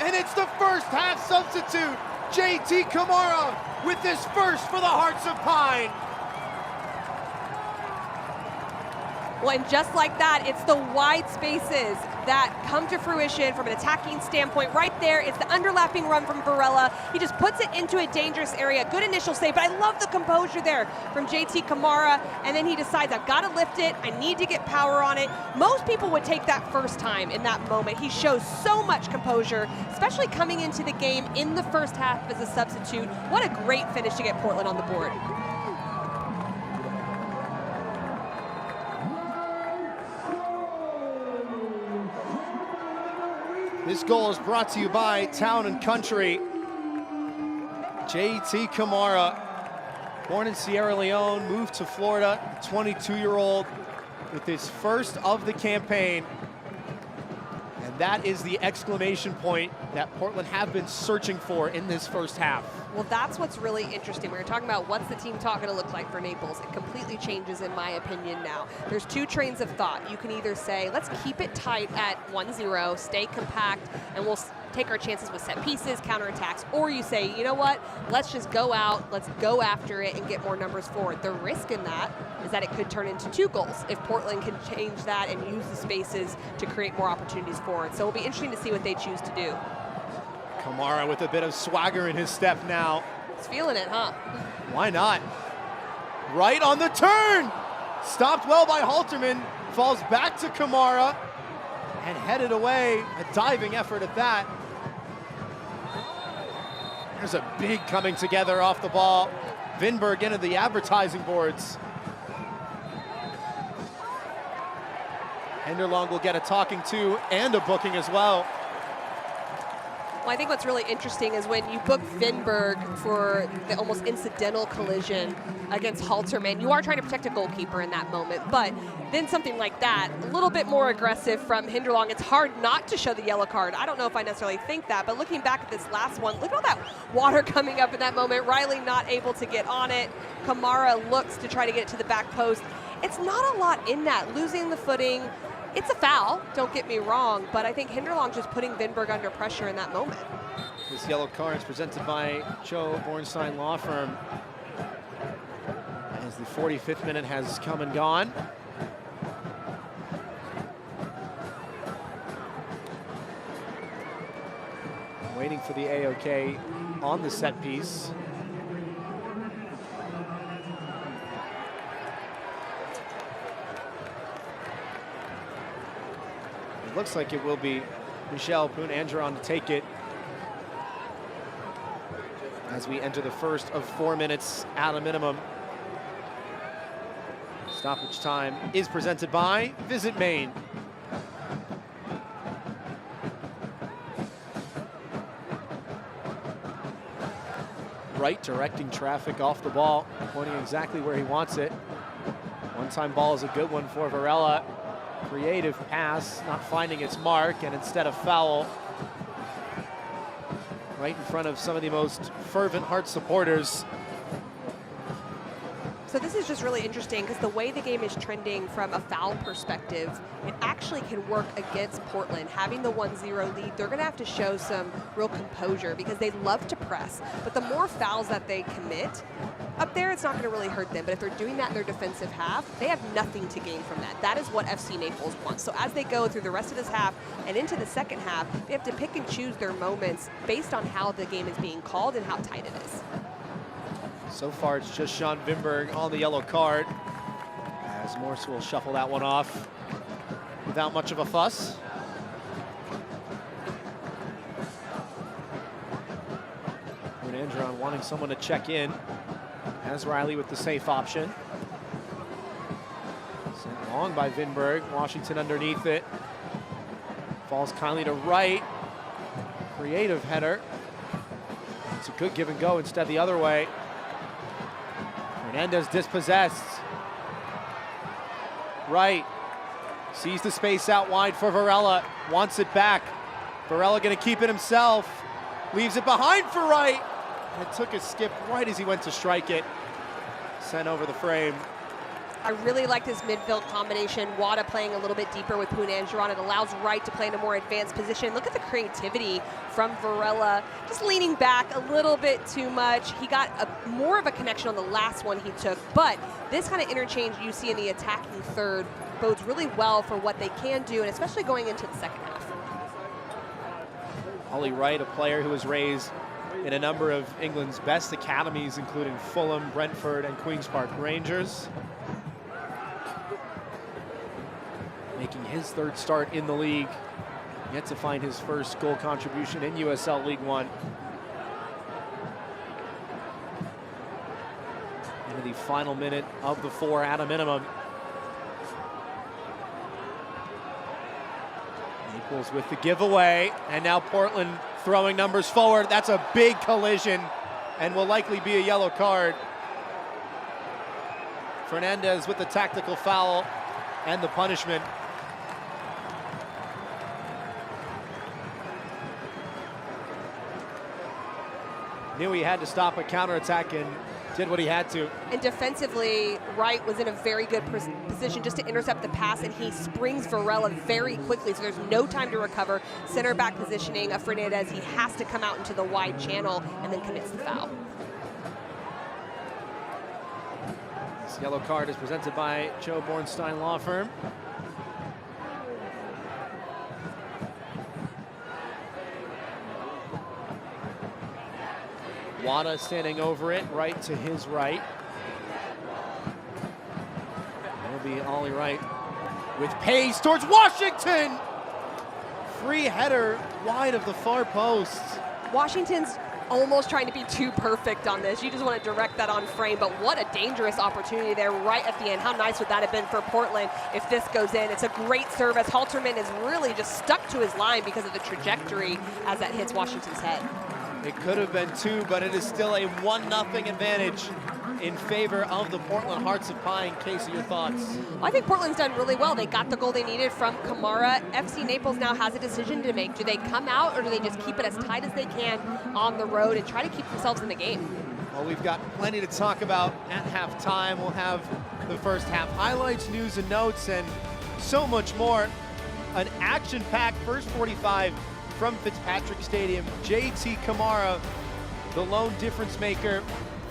And it's the first half substitute, JT Kamara, with his first for the Hearts of Pine. Well, and just like that, it's the wide spaces that come to fruition from an attacking standpoint. Right there, it's the underlapping run from Varela. He just puts it into a dangerous area. Good initial save, but I love the composure there from JT Kamara. And then he decides, I've got to lift it. I need to get power on it. Most people would take that first time in that moment. He shows so much composure, especially coming into the game in the first half as a substitute. What a great finish to get Portland on the board. This goal is brought to you by Town & Country. JT Kamara, born in Sierra Leone, moved to Florida, 22-year-old with his first of the campaign. And that is the exclamation point that Portland have been searching for in this first half. Well, that's what's really interesting. We were talking about what's the team talk going to look like for Naples. It completely changes, in my opinion, now. There's two trains of thought. You can either say, let's keep it tight at 1-0, stay compact, and we'll take our chances with set pieces, counterattacks. Or you say, you know what, let's just go out, let's go after it and get more numbers forward. The risk in that is that it could turn into 2 goals if Portland can change that and use the spaces to create more opportunities forward. So it'll be interesting to see what they choose to do. Kamara with a bit of swagger in his step now. He's feeling it, huh? Why not? Right on the turn. Stopped well by Halterman. Falls back to Kamara and headed away. A diving effort at that. There's a big coming together off the ball. Vinberg into the advertising boards. Henderlong will get a talking to and a booking as well. Well, I think what's really interesting is when you book Vinberg for the almost incidental collision against Halterman, you are trying to protect a goalkeeper in that moment. But then something like that, a little bit more aggressive from Henderlong, it's hard not to show the yellow card. I don't know if I necessarily think that, but looking back at this last one, look at all that water coming up in that moment. Riley not able to get on it. Kamara looks to try to get it to the back post. It's not a lot in that, losing the footing. It's a foul, don't get me wrong, but I think Henderlong just putting Vinberg under pressure in that moment. This yellow card is presented by Joe Bornstein Law Firm. As the 45th minute has come and gone. Waiting for the AOK on the set piece. It looks like it will be Michel Poon-Andron to take it as we enter the first of 4 minutes at a minimum. Stoppage time is presented by Visit Maine. Right directing traffic off the ball, pointing exactly where he wants it. One-time ball is a good one for Varela. Creative pass, not finding its mark, and instead a foul. Right in front of some of the most fervent Heart supporters. So this is just really interesting because the way the game is trending from a foul perspective, it actually can work against Portland. Having the 1-0 lead, they're going to have to show some real composure because they love to press. But the more fouls that they commit, up there it's not going to really hurt them. But if they're doing that in their defensive half, they have nothing to gain from that. That is what FC Naples wants. So as they go through the rest of this half and into the second half, they have to pick and choose their moments based on how the game is being called and how tight it is. So far, it's just Sean Vinberg on the yellow card, as Morse will shuffle that one off without much of a fuss. Poon-Andron wanting someone to check in, as Riley with the safe option. Sent long by Vinberg, Washington underneath it. Falls kindly to right. Creative header. It's a good give and go, instead the other way. Hernandez dispossessed. Right. Sees the space out wide for Varela. Wants it back. Varela gonna keep it himself. Leaves it behind for Wright. And it took a skip right as he went to strike it. Sent over the frame. I really like this midfield combination. Wada playing a little bit deeper with Poon-Andron. It allows Wright to play in a more advanced position. Look at the creativity from Varela. Just leaning back a little bit too much. He got more of a connection on the last one he took, but this kind of interchange you see in the attacking third bodes really well for what they can do, and especially going into the second half. Ollie Wright, a player who was raised in a number of England's best academies, including Fulham, Brentford, and Queen's Park Rangers. Making his third start in the league. Yet to find his first goal contribution in USL League One. Into the final minute of the 4 at a minimum. Naples with the giveaway, and now Portland throwing numbers forward. That's a big collision and will likely be a yellow card. Fernandez with the tactical foul and the punishment. Knew he had to stop a counterattack and did what he had to. And defensively, Wright was in a very good position just to intercept the pass, and he springs Varela very quickly, so there's no time to recover. Center back positioning of Fernandez, he has to come out into the wide channel and then commits the foul. This yellow card is presented by Joe Bornstein Law Firm. Wada standing over it, right to his right. It'll be Ollie Wright with pace towards Washington. Free header wide of the far post. Washington's almost trying to be too perfect on this. You just want to direct that on frame, but what a dangerous opportunity there right at the end. How nice would that have been for Portland if this goes in? It's a great service. Halterman is really just stuck to his line because of the trajectory as that hits Washington's head. It could have been 2, but it is still a 1-0 advantage in favor of the Portland Hearts of Pine. Casey, your thoughts? Well, I think Portland's done really well. They got the goal they needed from Kamara. FC Naples now has a decision to make. Do they come out or do they just keep it as tight as they can on the road and try to keep themselves in the game? Well, we've got plenty to talk about at halftime. We'll have the first half highlights, news and notes, and so much more. An action-packed first 45 from Fitzpatrick Stadium. JT Kamara, the lone difference maker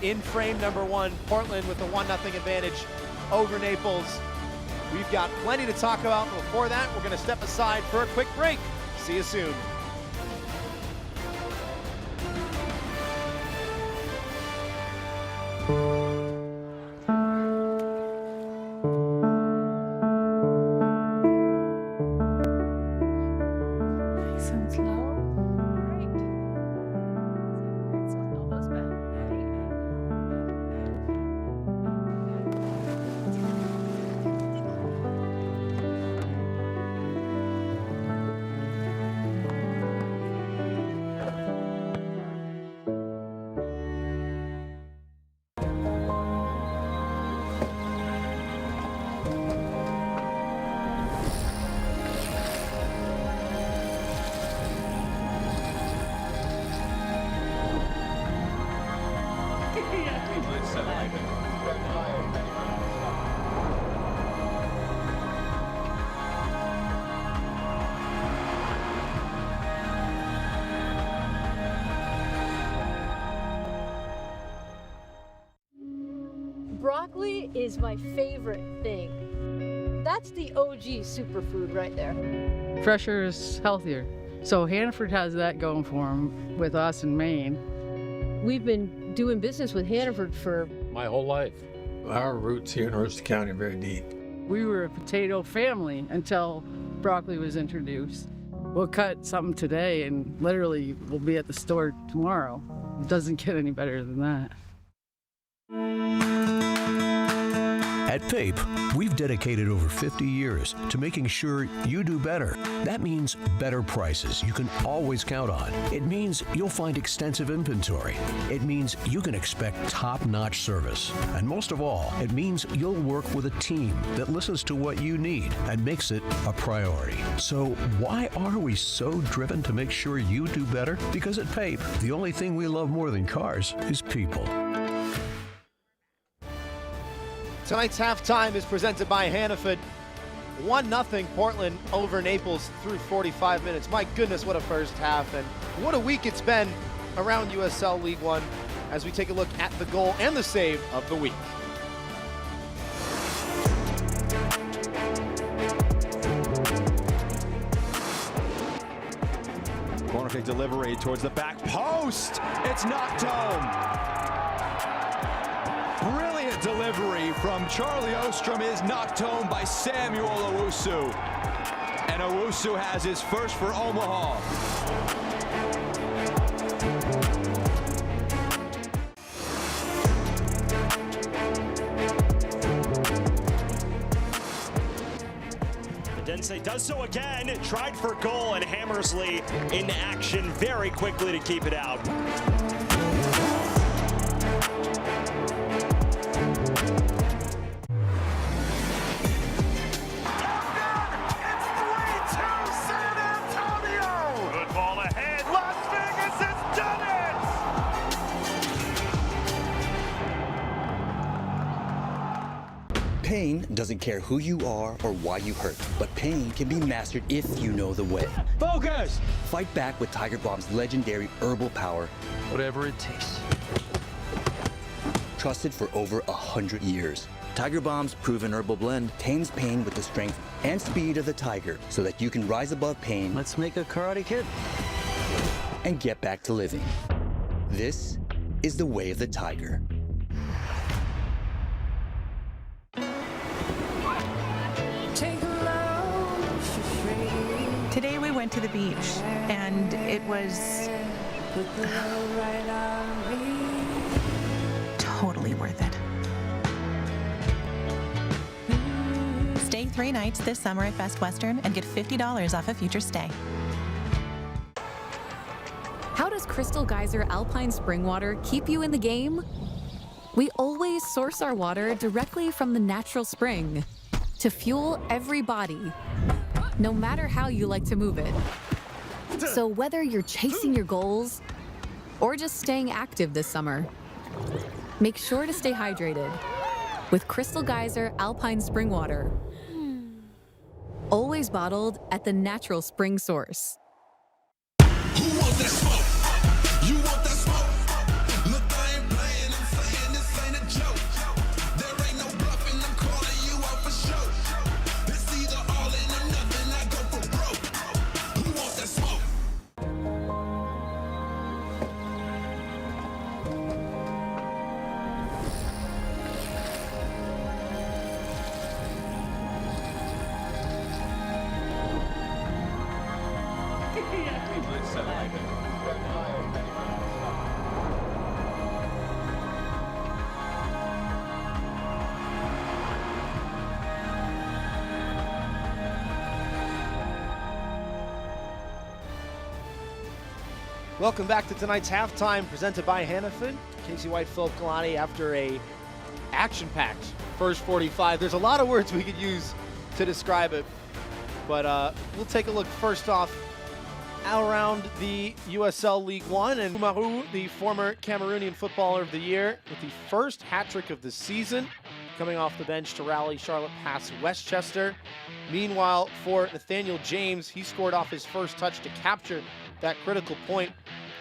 in frame number 1. Portland with a 1-0 advantage over Naples. We've got plenty to talk about. Before that, we're going to step aside for a quick break. See you soon. Broccoli is my favorite thing. That's the OG superfood right there. Fresher is healthier. So Hannaford has that going for them with us in Maine. We've been doing business with Hannaford for my whole life. Our roots here in Aroostook County are very deep. We were a potato family until broccoli was introduced. We'll cut something today and literally we'll be at the store tomorrow. It doesn't get any better than that. At PAPE, we've dedicated over 50 years to making sure you do better. That means better prices you can always count on. It means you'll find extensive inventory. It means you can expect top-notch service. And most of all, it means you'll work with a team that listens to what you need and makes it a priority. So why are we so driven to make sure you do better? Because at PAPE, the only thing we love more than cars is people. Tonight's halftime is presented by Hannaford. 1-0 Portland over Naples through 45 minutes. My goodness, what a first half, and what a week it's been around USL League One as we take a look at the goal and the save of the week. Corner kick delivery towards the back post. It's knocked home. Brilliant delivery from Charlie Ostrom is knocked home by Samuel Owusu. And Owusu has his first for Omaha. Dense does so again, tried for goal, and Hammersley in action very quickly to keep it out. Pain doesn't care who you are or why you hurt, but pain can be mastered if you know the way. Focus! Fight back with Tiger Balm's legendary herbal power. Whatever it takes. Trusted for over 100 years. Tiger Balm's proven herbal blend tames pain with the strength and speed of the tiger so that you can rise above pain. Let's make a Karate Kid. And get back to living. This is the way of the Tiger. Today we went to the beach, and it was totally worth it. Stay 3 nights this summer at Best Western and get $50 off a future stay. How does Crystal Geyser Alpine Spring Water keep you in the game? We always source our water directly from the natural spring to fuel every body, no matter how you like to move it. So whether you're chasing your goals or just staying active this summer, make sure to stay hydrated with Crystal Geyser Alpine Spring Water. Always bottled at the natural spring source. Who wants that smoke? You want that smoke? Look, I ain't playing, I'm saying this ain't a joke. There ain't no bluffing, I'm calling you out for show. It's either all in or nothing, I go for broke. Who wants that smoke? Welcome back to tonight's halftime, presented by Hannaford. Casey White, Philip Galati, after a action-packed first 45. There's a lot of words we could use to describe it, but we'll take a look first off around the USL League One, and Umaru, the former Cameroonian Footballer of the Year, with the first hat-trick of the season, coming off the bench to rally Charlotte past Westchester. Meanwhile, for Nathaniel James, he scored off his first touch to capture that critical point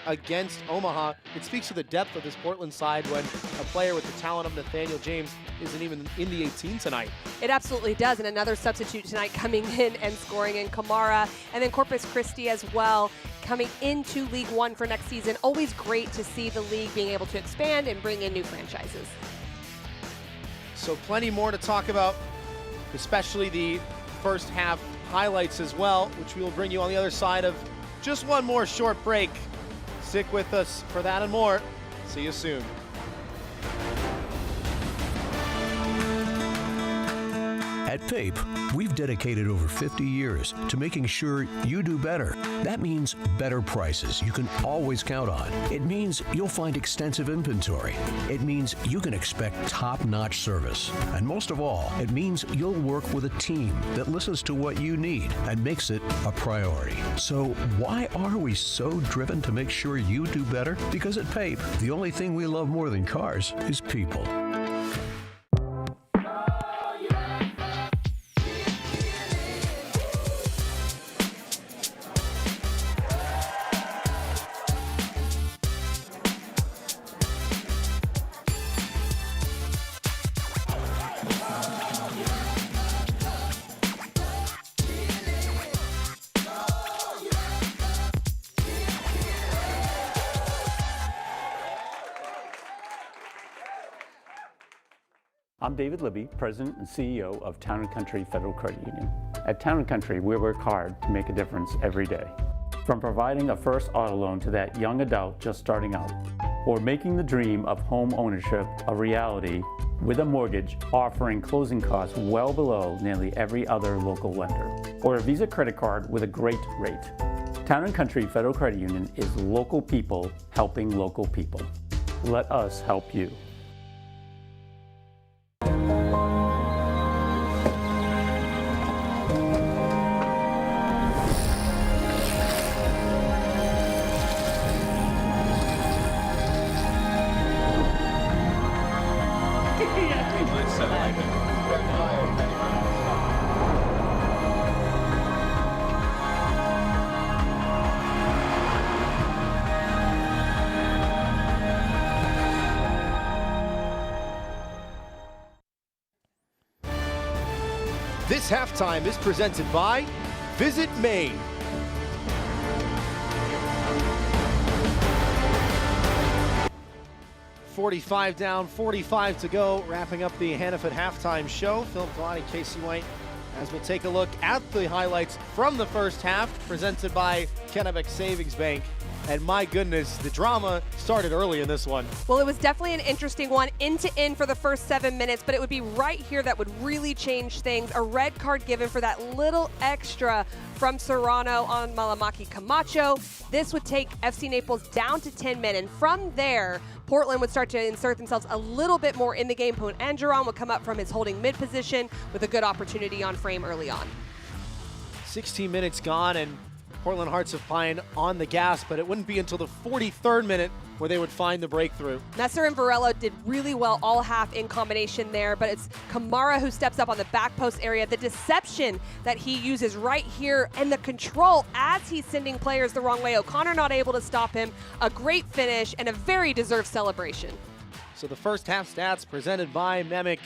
against Omaha. It speaks to the depth of this Portland side when a player with the talent of Nathaniel James isn't even in the 18 tonight. It absolutely does, and another substitute tonight coming in and scoring in Kamara, and then Corpus Christi as well, coming into League One for next season. Always great to see the league being able to expand and bring in new franchises. So plenty more to talk about, especially the first half highlights as well, which we will bring you on the other side of just one more short break. Stick with us for that and more. See you soon. At PAPE, we've dedicated over 50 years to making sure you do better. That means better prices you can always count on. It means you'll find extensive inventory. It means you can expect top-notch service. And most of all, it means you'll work with a team that listens to what you need and makes it a priority. So why are we so driven to make sure you do better? Because at PAPE, the only thing we love more than cars is people. I'm David Libby, President and CEO of Town & Country Federal Credit Union. At Town & Country, we work hard to make a difference every day. From providing a first auto loan to that young adult just starting out, or making the dream of home ownership a reality with a mortgage offering closing costs well below nearly every other local lender, or a Visa credit card with a great rate. Town & Country Federal Credit Union is local people helping local people. Let us help you. This halftime is presented by Visit Maine. 45 down, 45 to go, wrapping up the Hannaford halftime show. Phil Galati, Casey White, as we'll take a look at the highlights from the first half, presented by Kennebec Savings Bank. And my goodness, the drama started early in this one. Well, it was definitely an interesting one, end to end for the first 7 minutes, but it would be right here that would really change things. A red card given for that little extra from Serrano on Malamaki Camacho. This would take FC Naples down to 10 men, and from there, Portland would start to insert themselves a little bit more in the game. Poon Angeron would come up from his holding mid position with a good opportunity on frame early on. 16 minutes gone, and Portland Hearts of Pine on the gas, but it wouldn't be until the 43rd minute where they would find the breakthrough. Messer and Varela did really well all half in combination there, but it's Kamara who steps up on the back post area. The deception that he uses right here and the control as he's sending players the wrong way. O'Connor not able to stop him. A great finish and a very deserved celebration. So the first half stats presented by Memic.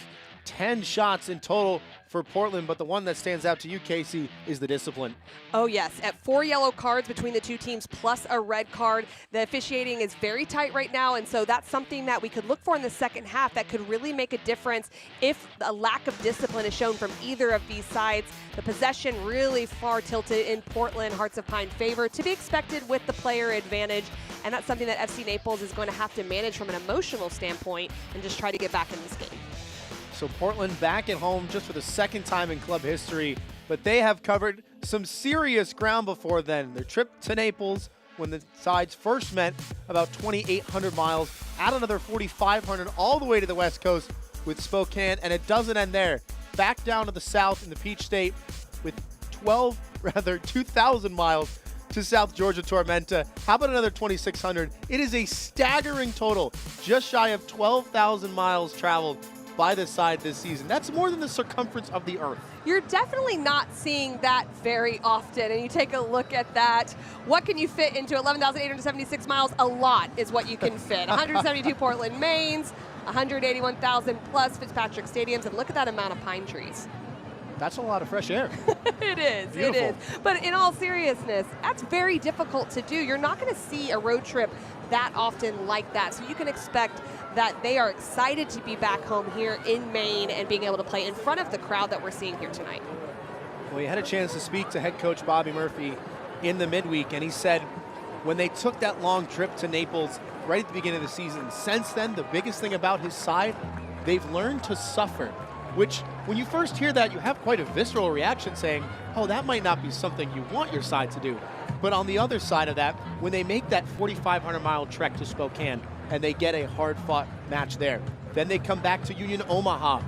10 shots in total for Portland, but the one that stands out to you, Casey, is the discipline. Oh yes, at 4 yellow cards between the two teams plus a red card. The officiating is very tight right now, and so that's something that we could look for in the second half that could really make a difference if a lack of discipline is shown from either of these sides. The possession really far tilted in Portland Hearts of Pine favor, to be expected with the player advantage, and that's something that FC Naples is going to have to manage from an emotional standpoint and just try to get back in this game. So Portland back at home just for the second time in club history, but they have covered some serious ground before then. Their trip to Naples, when the sides first met, about 2,800 miles, add another 4,500 all the way to the West Coast with Spokane, and it doesn't end there. Back down to the south in the Peach State with 2,000 miles to South Georgia Tormenta. How about another 2,600? It is a staggering total, just shy of 12,000 miles traveled by this side this season. That's more than the circumference of the earth. You're definitely not seeing that very often, and you take a look at that. What can you fit into 11,876 miles? A lot is what you can fit. 172 Portland mains, 181,000 plus Fitzpatrick stadiums, and look at that amount of pine trees. That's a lot of fresh air. It is, Beautiful. it is. But in all seriousness, that's very difficult to do. You're not going to see a road trip that often like that. So you can expect that they are excited to be back home here in Maine and being able to play in front of the crowd that we're seeing here tonight. Well, you had a chance to speak to head coach Bobby Murphy in the midweek, and he said when they took that long trip to Naples right at the beginning of the season, since then, the biggest thing about his side, they've learned to suffer, which when you first hear that, you have quite a visceral reaction saying, oh, that might not be something you want your side to do. But on the other side of that, when they make that 4,500-mile trek to Spokane and they get a hard-fought match there, then they come back to Union Omaha,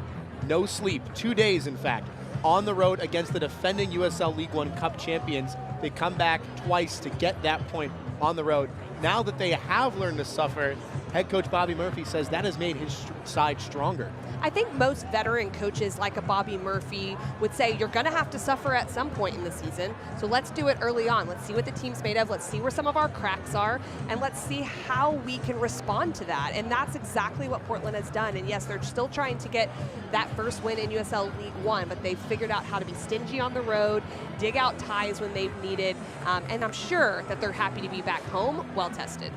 no sleep, 2 days in fact, on the road against the defending USL League One Cup champions. They come back twice to get that point on the road. Now that they have learned to suffer, head coach Bobby Murphy says that has made his side stronger. I think most veteran coaches like a Bobby Murphy would say you're going to have to suffer at some point in the season, so let's do it early on. Let's see what the team's made of. Let's see where some of our cracks are, and let's see how we can respond to that. And that's exactly what Portland has done. And yes, they're still trying to get that first win in USL League One, but they've figured out how to be stingy on the road, dig out ties when they've needed, and I'm sure that they're happy to be back home, well tested.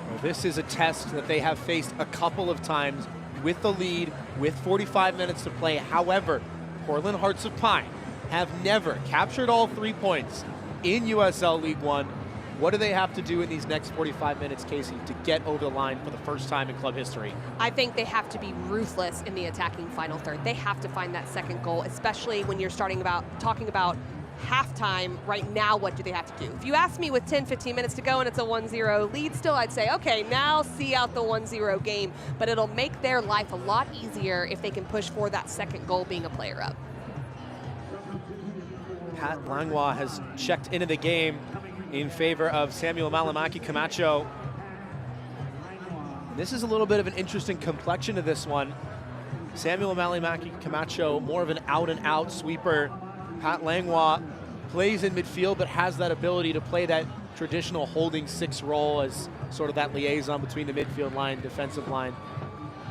Well, this is a test that they have faced a couple of times with the lead, with 45 minutes to play. However, Portland Hearts of Pine have never captured all 3 points in USL League One. What do they have to do in these next 45 minutes, Casey, to get over the line for the first time in club history? I think they have to be ruthless in the attacking final third. They have to find that second goal, especially when you're talking about halftime. Right now, what do they have to do? If you ask me with 10, 15 minutes to go and it's a 1-0 lead still, I'd say, okay, now see out the 1-0 game. But it'll make their life a lot easier if they can push for that second goal being a player up. Pat Langlois has checked into the game in favor of Samuel Malamaki Camacho. This is a little bit of an interesting complexion to this one. Samuel Malamaki Camacho, more of an out-and-out sweeper. Pat Langlois plays in midfield, but has that ability to play that traditional holding six role as sort of that liaison between the midfield line, defensive line.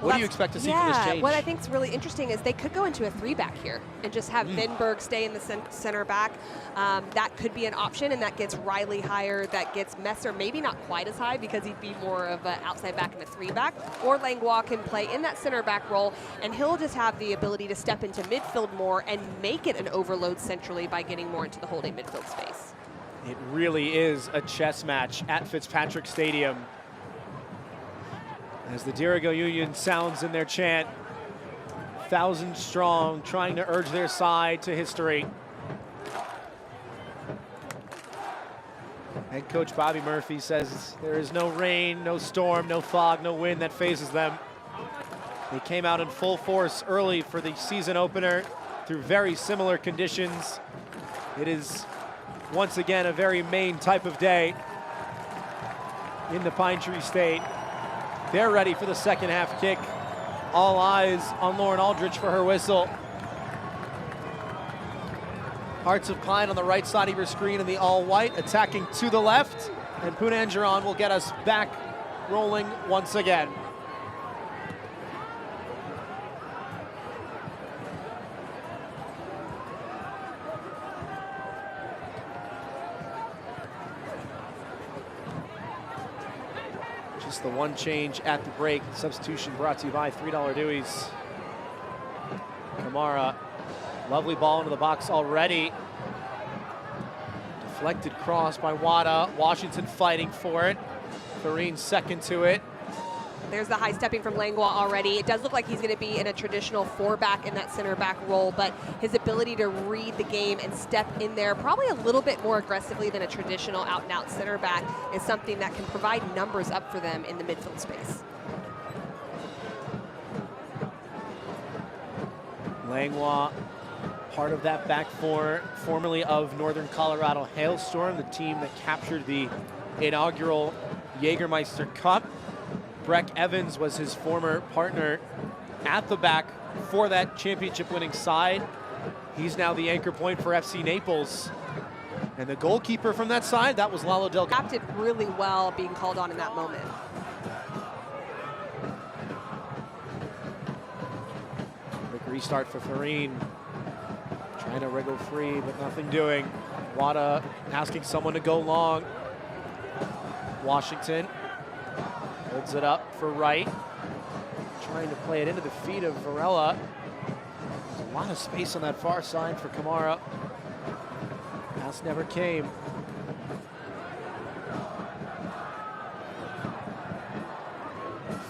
What do you expect to see from this change? What I think is really interesting is they could go into a 3-back here and just have Vinberg stay in the center back. That could be an option, and that gets Riley higher. That gets Messer maybe not quite as high because he'd be more of an outside back in a 3-back. Or Langlois can play in that center back role, and he'll just have the ability to step into midfield more and make it an overload centrally by getting more into the holding midfield space. It really is a chess match at Fitzpatrick Stadium. As the Dirigo Union sounds in their chant, 1,000 strong, trying to urge their side to history. Head coach Bobby Murphy says there is no rain, no storm, no fog, no wind that phases them. They came out in full force early for the season opener through very similar conditions. It is once again a very Maine type of day in the Pine Tree State. They're ready for the second half kick. All eyes on Lauren Aldridge for her whistle. Hearts of Pine on the right side of your screen in the all-white, attacking to the left. And Punanjaran will get us back rolling once again. The one change at the break. Substitution brought to you by $3 Dewey's. Kamara, lovely ball into the box already. Deflected cross by Wada. Washington fighting for it. Farine second to it. There's the high stepping from Langlois already. It does look like he's going to be in a traditional 4-back in that center back role, but his ability to read the game and step in there probably a little bit more aggressively than a traditional out-and-out center back is something that can provide numbers up for them in the midfield space. Langlois, part of that back four, formerly of Northern Colorado Hailstorm, the team that captured the inaugural Jägermeister Cup. Breck Evans was his former partner at the back for that championship-winning side. He's now the anchor point for FC Naples. And the goalkeeper from that side, that was Lalo Delgado. Acted really well being called on in that moment. Quick restart for Farine. Trying to wriggle free, but nothing doing. Wada asking someone to go long. Washington holds it up for Wright. Trying to play it into the feet of Varela. There's a lot of space on that far side for Kamara. Pass never came.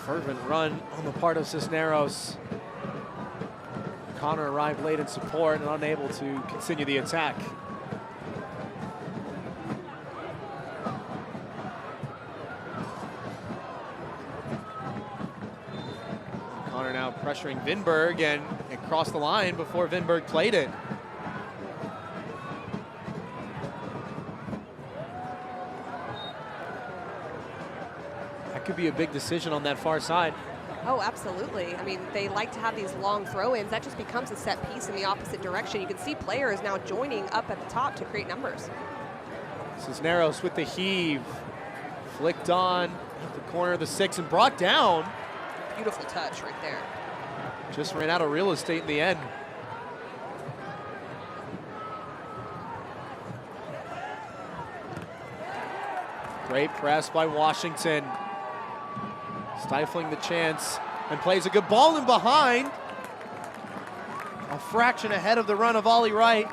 Fervent run on the part of Cisneros. Connor arrived late in support and unable to continue the attack. Connor now pressuring Vinberg and crossed the line before Vinberg played it. That could be a big decision on that far side. Oh, absolutely. I mean, they like to have these long throw-ins. That just becomes a set piece in the opposite direction. You can see players now joining up at the top to create numbers. Cisneros with the heave. Flicked on at the corner of the 6 and brought down. Beautiful touch right there. Just ran out of real estate in the end. Great press by Washington. Stifling the chance and plays a good ball in behind. A fraction ahead of the run of Ollie Wright.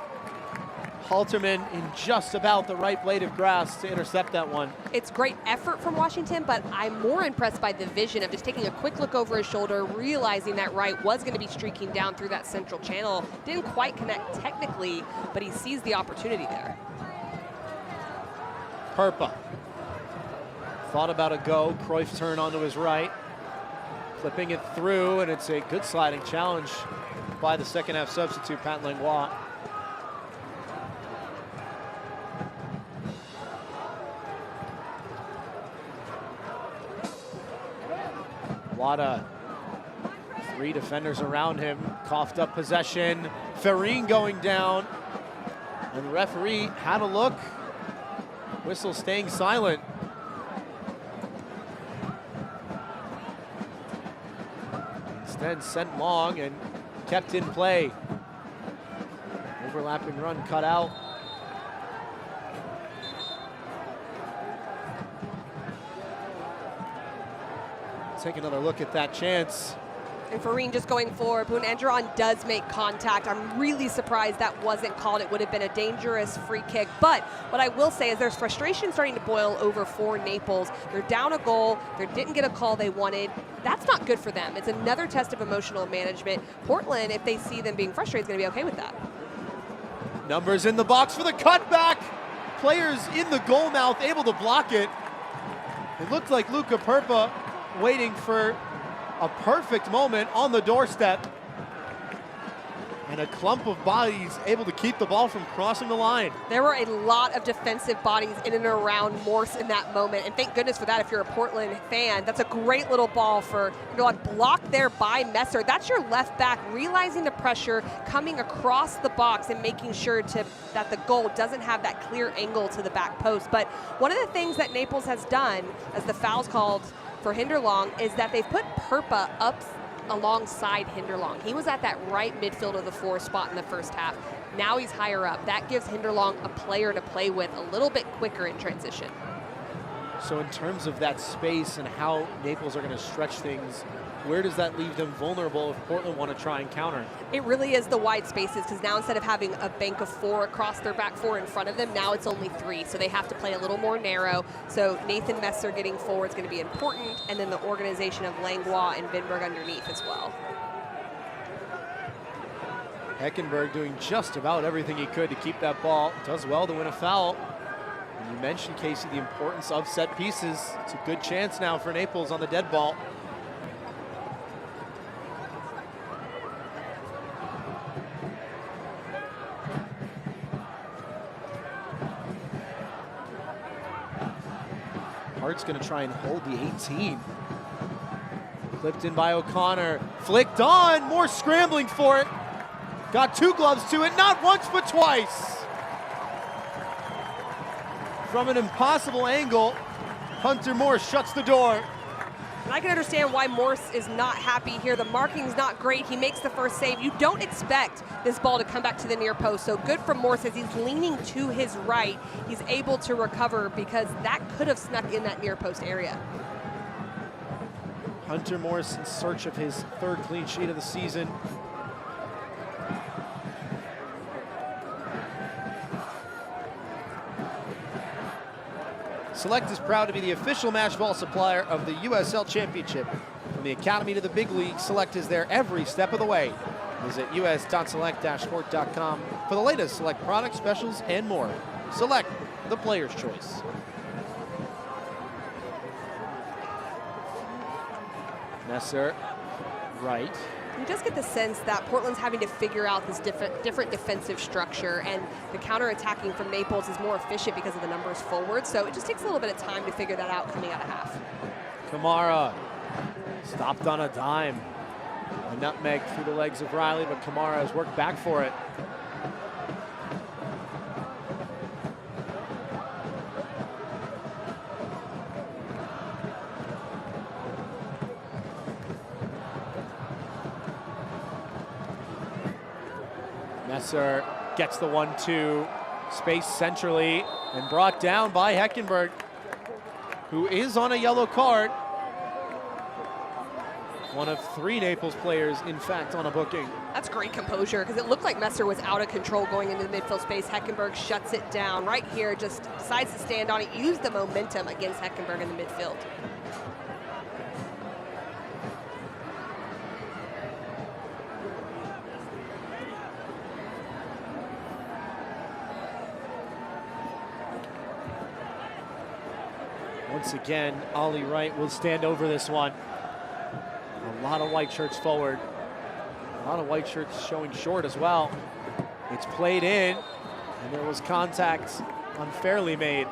Halterman in just about the right blade of grass to intercept that one. It's great effort from Washington, but I'm more impressed by the vision of just taking a quick look over his shoulder, realizing that Wright was going to be streaking down through that central channel. Didn't quite connect technically, but he sees the opportunity there. Perpa. Thought about a go. Cruyff's turn onto his right. Flipping it through, and it's a good sliding challenge by the second half substitute, Pat Langlois. Wada, 3 defenders around him, coughed up possession. Farine going down, and the referee had a look. Whistle staying silent. then sent long and kept in play. Overlapping run cut out. Take another look at that chance. And Farine just going forward. Boone Andron does make contact. I'm really surprised that wasn't called. It would have been a dangerous free kick. But what I will say is there's frustration starting to boil over for Naples. They're down a goal. They didn't get a call they wanted. That's not good for them. It's another test of emotional management. Portland, if they see them being frustrated, is going to be okay with that. Numbers in the box for the cutback. Players in the goal mouth able to block it. It looked like Luca Perpa waiting for a perfect moment on the doorstep. And a clump of bodies able to keep the ball from crossing the line. There were a lot of defensive bodies in and around Morse in that moment, and thank goodness for that if you're a Portland fan. That's a great little ball for blocked there by Messer. That's your left back realizing the pressure, coming across the box and making sure that the goal doesn't have that clear angle to the back post. But one of the things that Naples has done, as the foul's called for Hinderlong, is that they've put Perpa up alongside Hinderlong. He was at that right midfield of the 4 spot in the first half. Now he's higher up. That gives Hinderlong a player to play with a little bit quicker in transition. So in terms of that space and how Naples are going to stretch things, where does that leave them vulnerable if Portland want to try and counter? It really is the wide spaces, because now instead of having a bank of 4 across their back 4 in front of them, now it's only 3. So they have to play a little more narrow. So Nathan Messer getting forward is going to be important, and then the organization of Langlois and Vinberg underneath as well. Heckenberg doing just about everything he could to keep that ball. Does well to win a foul. And you mentioned, Casey, the importance of set pieces. It's a good chance now for Naples on the dead ball. Hart's going to try and hold the 18. Clipped in by O'Connor. Flicked on. More scrambling for it. Got 2 gloves to it. Not once, but twice. From an impossible angle, Hunter Morse shuts the door. And I can understand why Morse is not happy here. The marking's not great. He makes the first save. You don't expect this ball to come back to the near post. So good for Morse as he's leaning to his right. He's able to recover because that could have snuck in that near post area. Hunter Morse in search of his 3rd clean sheet of the season. Select is proud to be the official match ball supplier of the USL Championship. From the Academy to the big league, Select is there every step of the way. Visit us.select-sport.com for the latest Select product specials and more. Select, the player's choice. Messer, right. You just get the sense that Portland's having to figure out this different defensive structure, and the counter-attacking from Naples is more efficient because of the numbers forward, so it just takes a little bit of time to figure that out coming out of half. Kamara stopped on a dime. A nutmeg through the legs of Riley, but Kamara has worked back for it. Messer gets the 1-2, space centrally, and brought down by Heckenberg, who is on a yellow card. One of 3 Naples players, in fact, on a booking. That's great composure, because it looked like Messer was out of control going into the midfield space. Heckenberg shuts it down right here, just decides to stand on it, use the momentum against Heckenberg in the midfield. Once again, Ollie Wright will stand over this one. A lot of white shirts forward. A lot of white shirts showing short as well. It's played in, and there was contact unfairly made.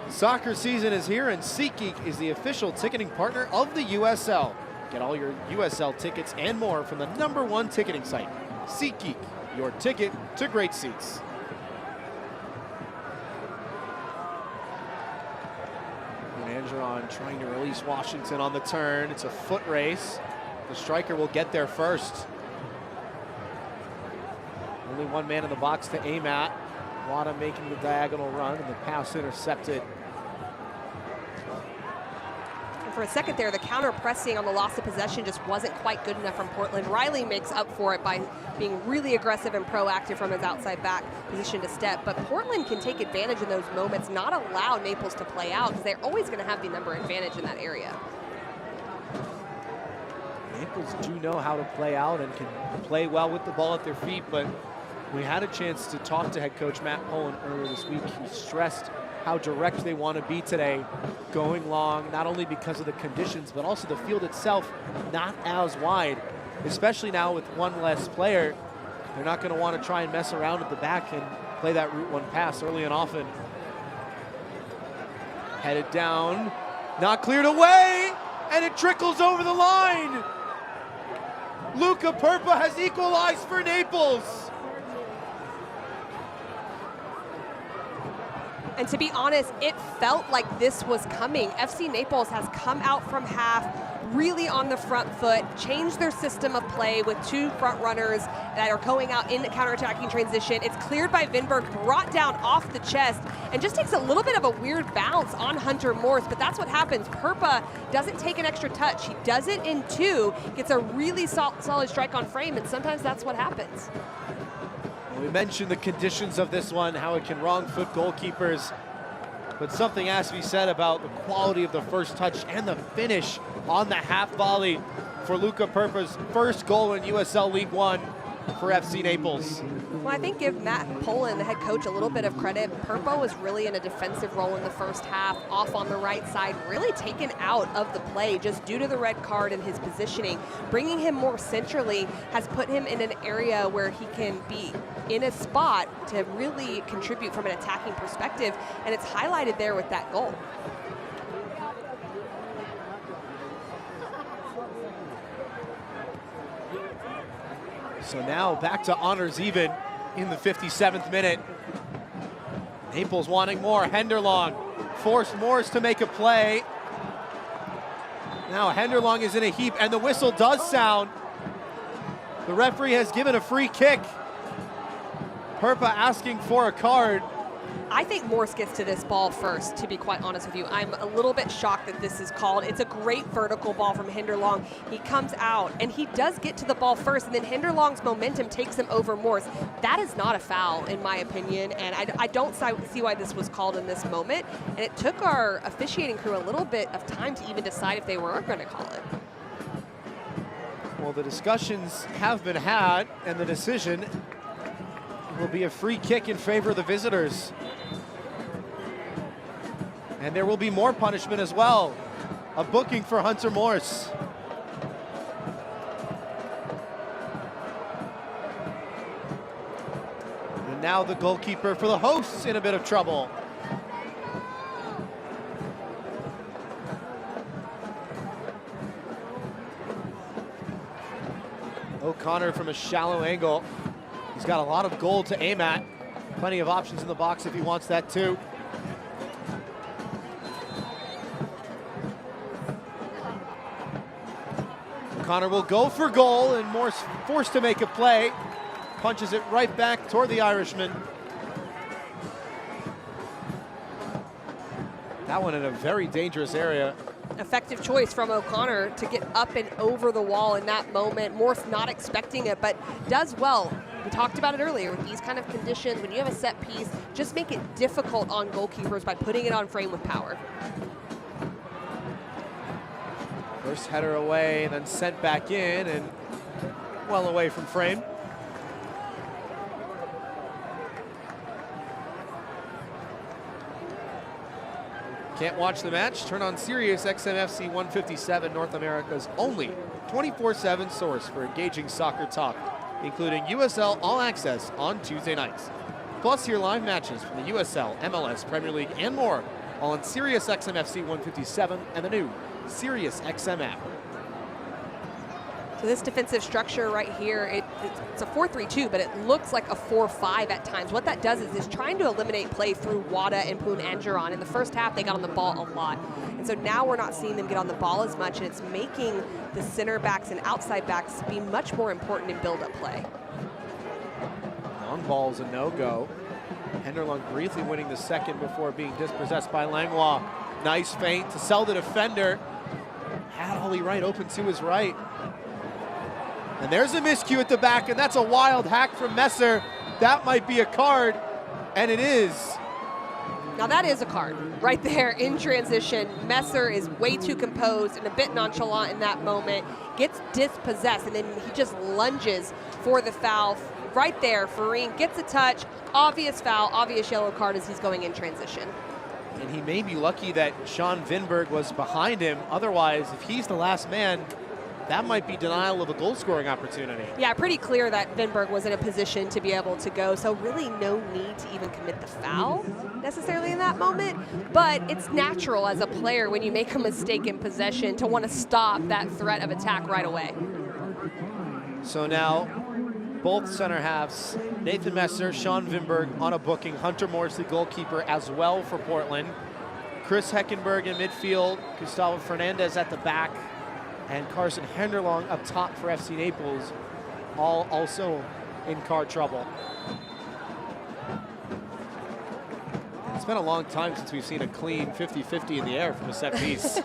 Soccer season is here, and SeatGeek is the official ticketing partner of the USL. Get all your USL tickets and more from the #1 ticketing site. SeatGeek, your ticket to great seats. Bergeron trying to release Washington on the turn. It's a foot race. The striker will get there first. Only one man in the box to aim at. Wada making the diagonal run, and the pass intercepted. And for a second there, the counter pressing on the loss of possession just wasn't quite good enough from Portland. Riley makes up for it by being really aggressive and proactive from his outside back position to step. But Portland can take advantage in those moments, not allow Naples to play out, because they're always going to have the number advantage in that area. Naples do know how to play out and can play well with the ball at their feet, but we had a chance to talk to head coach Matt Poland earlier this week. He stressed how direct they want to be today, going long, not only because of the conditions, but also the field itself not as wide, especially now with one less player. They're not going to want to try and mess around at the back and play that route one pass early and often. Headed down, not cleared away, and it trickles over the line. Luca Purpa has equalized for Naples. And to be honest, it felt like this was coming. FC Naples has come out from half really on the front foot, changed their system of play with two front runners that are going out in the counterattacking transition. It's cleared by Vinberg, brought down off the chest, and just takes a little bit of a weird bounce on Hunter Morse, but that's what happens. Purpa doesn't take an extra touch. He does it in two, gets a really solid strike on frame, and sometimes that's what happens. We mentioned the conditions of this one, how it can wrong foot goalkeepers, but something has to be said about the quality of the first touch and the finish on the half volley for Luca Purpa's first goal in USL League One for FC Naples. Well, I think give Matt Poland, the head coach, a little bit of credit. Purpa was really in a defensive role in the first half, off on the right side, really taken out of the play just due to the red card and his positioning. Bringing him more centrally has put him in an area where he can be in a spot to really contribute from an attacking perspective, and it's highlighted there with that goal. So now back to honors even in the 57th minute. Naples wanting more. Henderlong forced Morris to make a play. Now Henderlong is in a heap, and the whistle does sound. The referee has given a free kick. Purpa asking for a card. I think Morse gets to this ball first, to be quite honest with you. I'm a little bit shocked that this is called. It's a great vertical ball from Henderlong. He comes out, and he does get to the ball first, and then Henderlong's momentum takes him over Morse. That is not a foul, in my opinion, and I don't see why this was called in this moment. And it took our officiating crew a little bit of time to even decide if they were going to call it. Well, the discussions have been had, and the decision will be a free kick in favor of the visitors. And there will be more punishment as well. A booking for Hunter Morse. And now the goalkeeper for the hosts in a bit of trouble. O'Connor from a shallow angle. He's got a lot of goal to aim at. Plenty of options in the box if he wants that too. O'Connor will go for goal, and Morse forced to make a play. Punches it right back toward the Irishman. That one in a very dangerous area. Effective choice from O'Connor to get up and over the wall in that moment. Morse not expecting it, but does well. We talked about it earlier with these kind of conditions. When you have a set piece, just make it difficult on goalkeepers by putting it on frame with power. First header away, then sent back in and well away from frame. Can't watch the match? Turn on Sirius XM-FC 157, North America's only 24/7 source for engaging soccer talk, including USL All Access on Tuesday nights. Plus hear live matches from the USL, MLS, Premier League, and more, all on Sirius XM-FC 157 and the new Sirius XM app. So this defensive structure right here, it's a 4-3-2, but it looks like a 4-5 at times. What that does is trying to eliminate play through Wada and Poon Angeron. In the first half, they got on the ball a lot. And so now we're not seeing them get on the ball as much, and it's making the center backs and outside backs be much more important in build-up play. Long ball's a no-go. Henderlund briefly winning the second before being dispossessed by Langlois. Nice feint to sell the defender. Had Ollie Wright open to his right. And there's a miscue at the back, and that's a wild hack from Messer. That might be a card, and it is. Now that is a card right there in transition. Messer is way too composed and a bit nonchalant in that moment. Gets dispossessed, and then he just lunges for the foul. Right there, Farine gets a touch. Obvious foul, obvious yellow card as he's going in transition. And he may be lucky that Sean Vinberg was behind him. Otherwise, if he's the last man, that might be denial of a goal-scoring opportunity. Yeah, pretty clear that Vinberg was in a position to be able to go, so really no need to even commit the foul necessarily in that moment. But it's natural as a player when you make a mistake in possession to want to stop that threat of attack right away. So now, both center halves, Nathan Messer, Sean Vinberg on a booking, Hunter Morsley goalkeeper as well for Portland. Chris Heckenberg in midfield, Gustavo Fernandez at the back, and Carson Henderlong up top for FC Naples, all also in card trouble. It's been a long time since we've seen a clean 50-50 in the air from a set piece.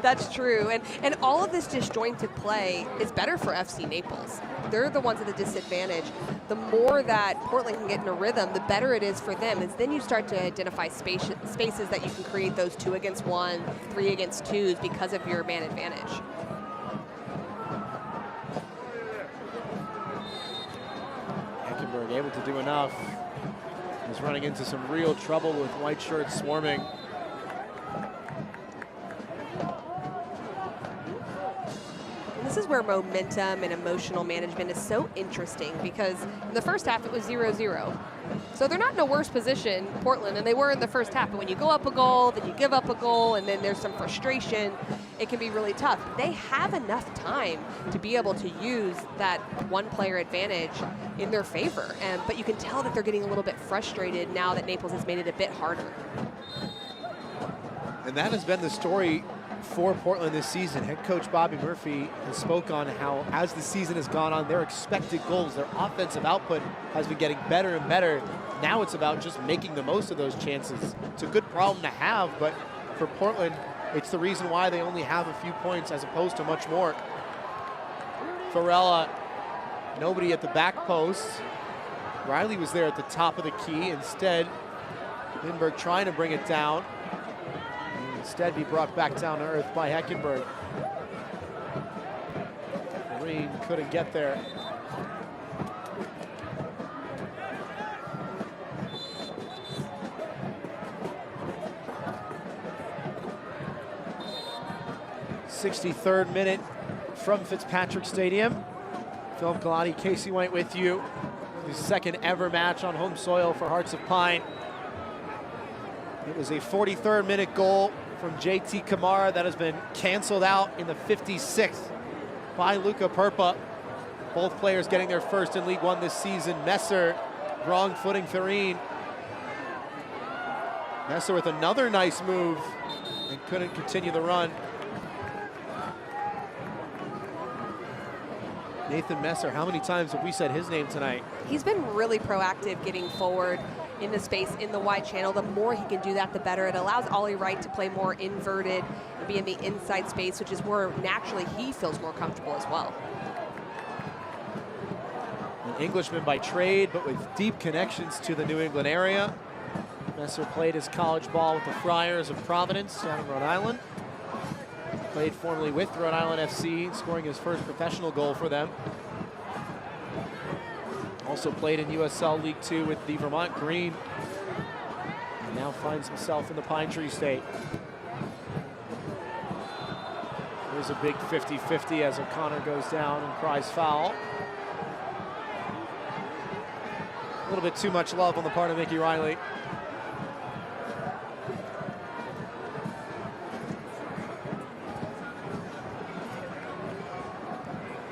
That's true, and all of this disjointed play is better for FC Naples. They're the ones at the disadvantage. The more that Portland can get in a rhythm, the better it is for them, as then you start to identify spaces that you can create those 2-against-1, 3-against-2s because of your man advantage. Heckenberg able to do enough. He's running into some real trouble with white shirts swarming. This is where momentum and emotional management is so interesting, because in the first half it was 0-0. So they're not in a worse position, Portland, than they were in the first half. But when you go up a goal, then you give up a goal, and then there's some frustration, it can be really tough. They have enough time to be able to use that one-player advantage in their favor. But you can tell that they're getting a little bit frustrated now that Naples has made it a bit harder. And that has been the story for Portland this season. Head coach Bobby Murphy has spoke on how, as the season has gone on, their expected goals, their offensive output has been getting better and better. Now it's about just making the most of those chances. It's a good problem to have, but for Portland, it's the reason why they only have a few points as opposed to much more. Farella, nobody at the back post. Riley was there at the top of the key. Instead, Lindbergh trying to bring it down. Instead, be brought back down to earth by Heckenberg. Green couldn't get there. '63rd minute from Fitzpatrick Stadium. Philip Galati, Casey White with you. His second ever match on home soil for Hearts of Pine. It was a 43rd minute goal from JT Kamara that has been canceled out in the 56th by Luca Perpa. Both players getting their first in League One this season. Messer wrong footing Farine. Messer with another nice move and couldn't continue the run. Nathan Messer, how many times have we said his name tonight? He's been really proactive getting forward in the space in the wide channel. The more he can do that, the better. It allows Ollie Wright to play more inverted and be in the inside space, which is where naturally he feels more comfortable as well. An Englishman by trade, but with deep connections to the New England area. Messer played his college ball with the Friars of Providence down in Rhode Island. Played formerly with Rhode Island FC, scoring his first professional goal for them. Also played in USL League Two with the Vermont Green. And now finds himself in the Pine Tree State. There's a big 50-50 as O'Connor goes down and cries foul. A little bit too much love on the part of Mickey Riley.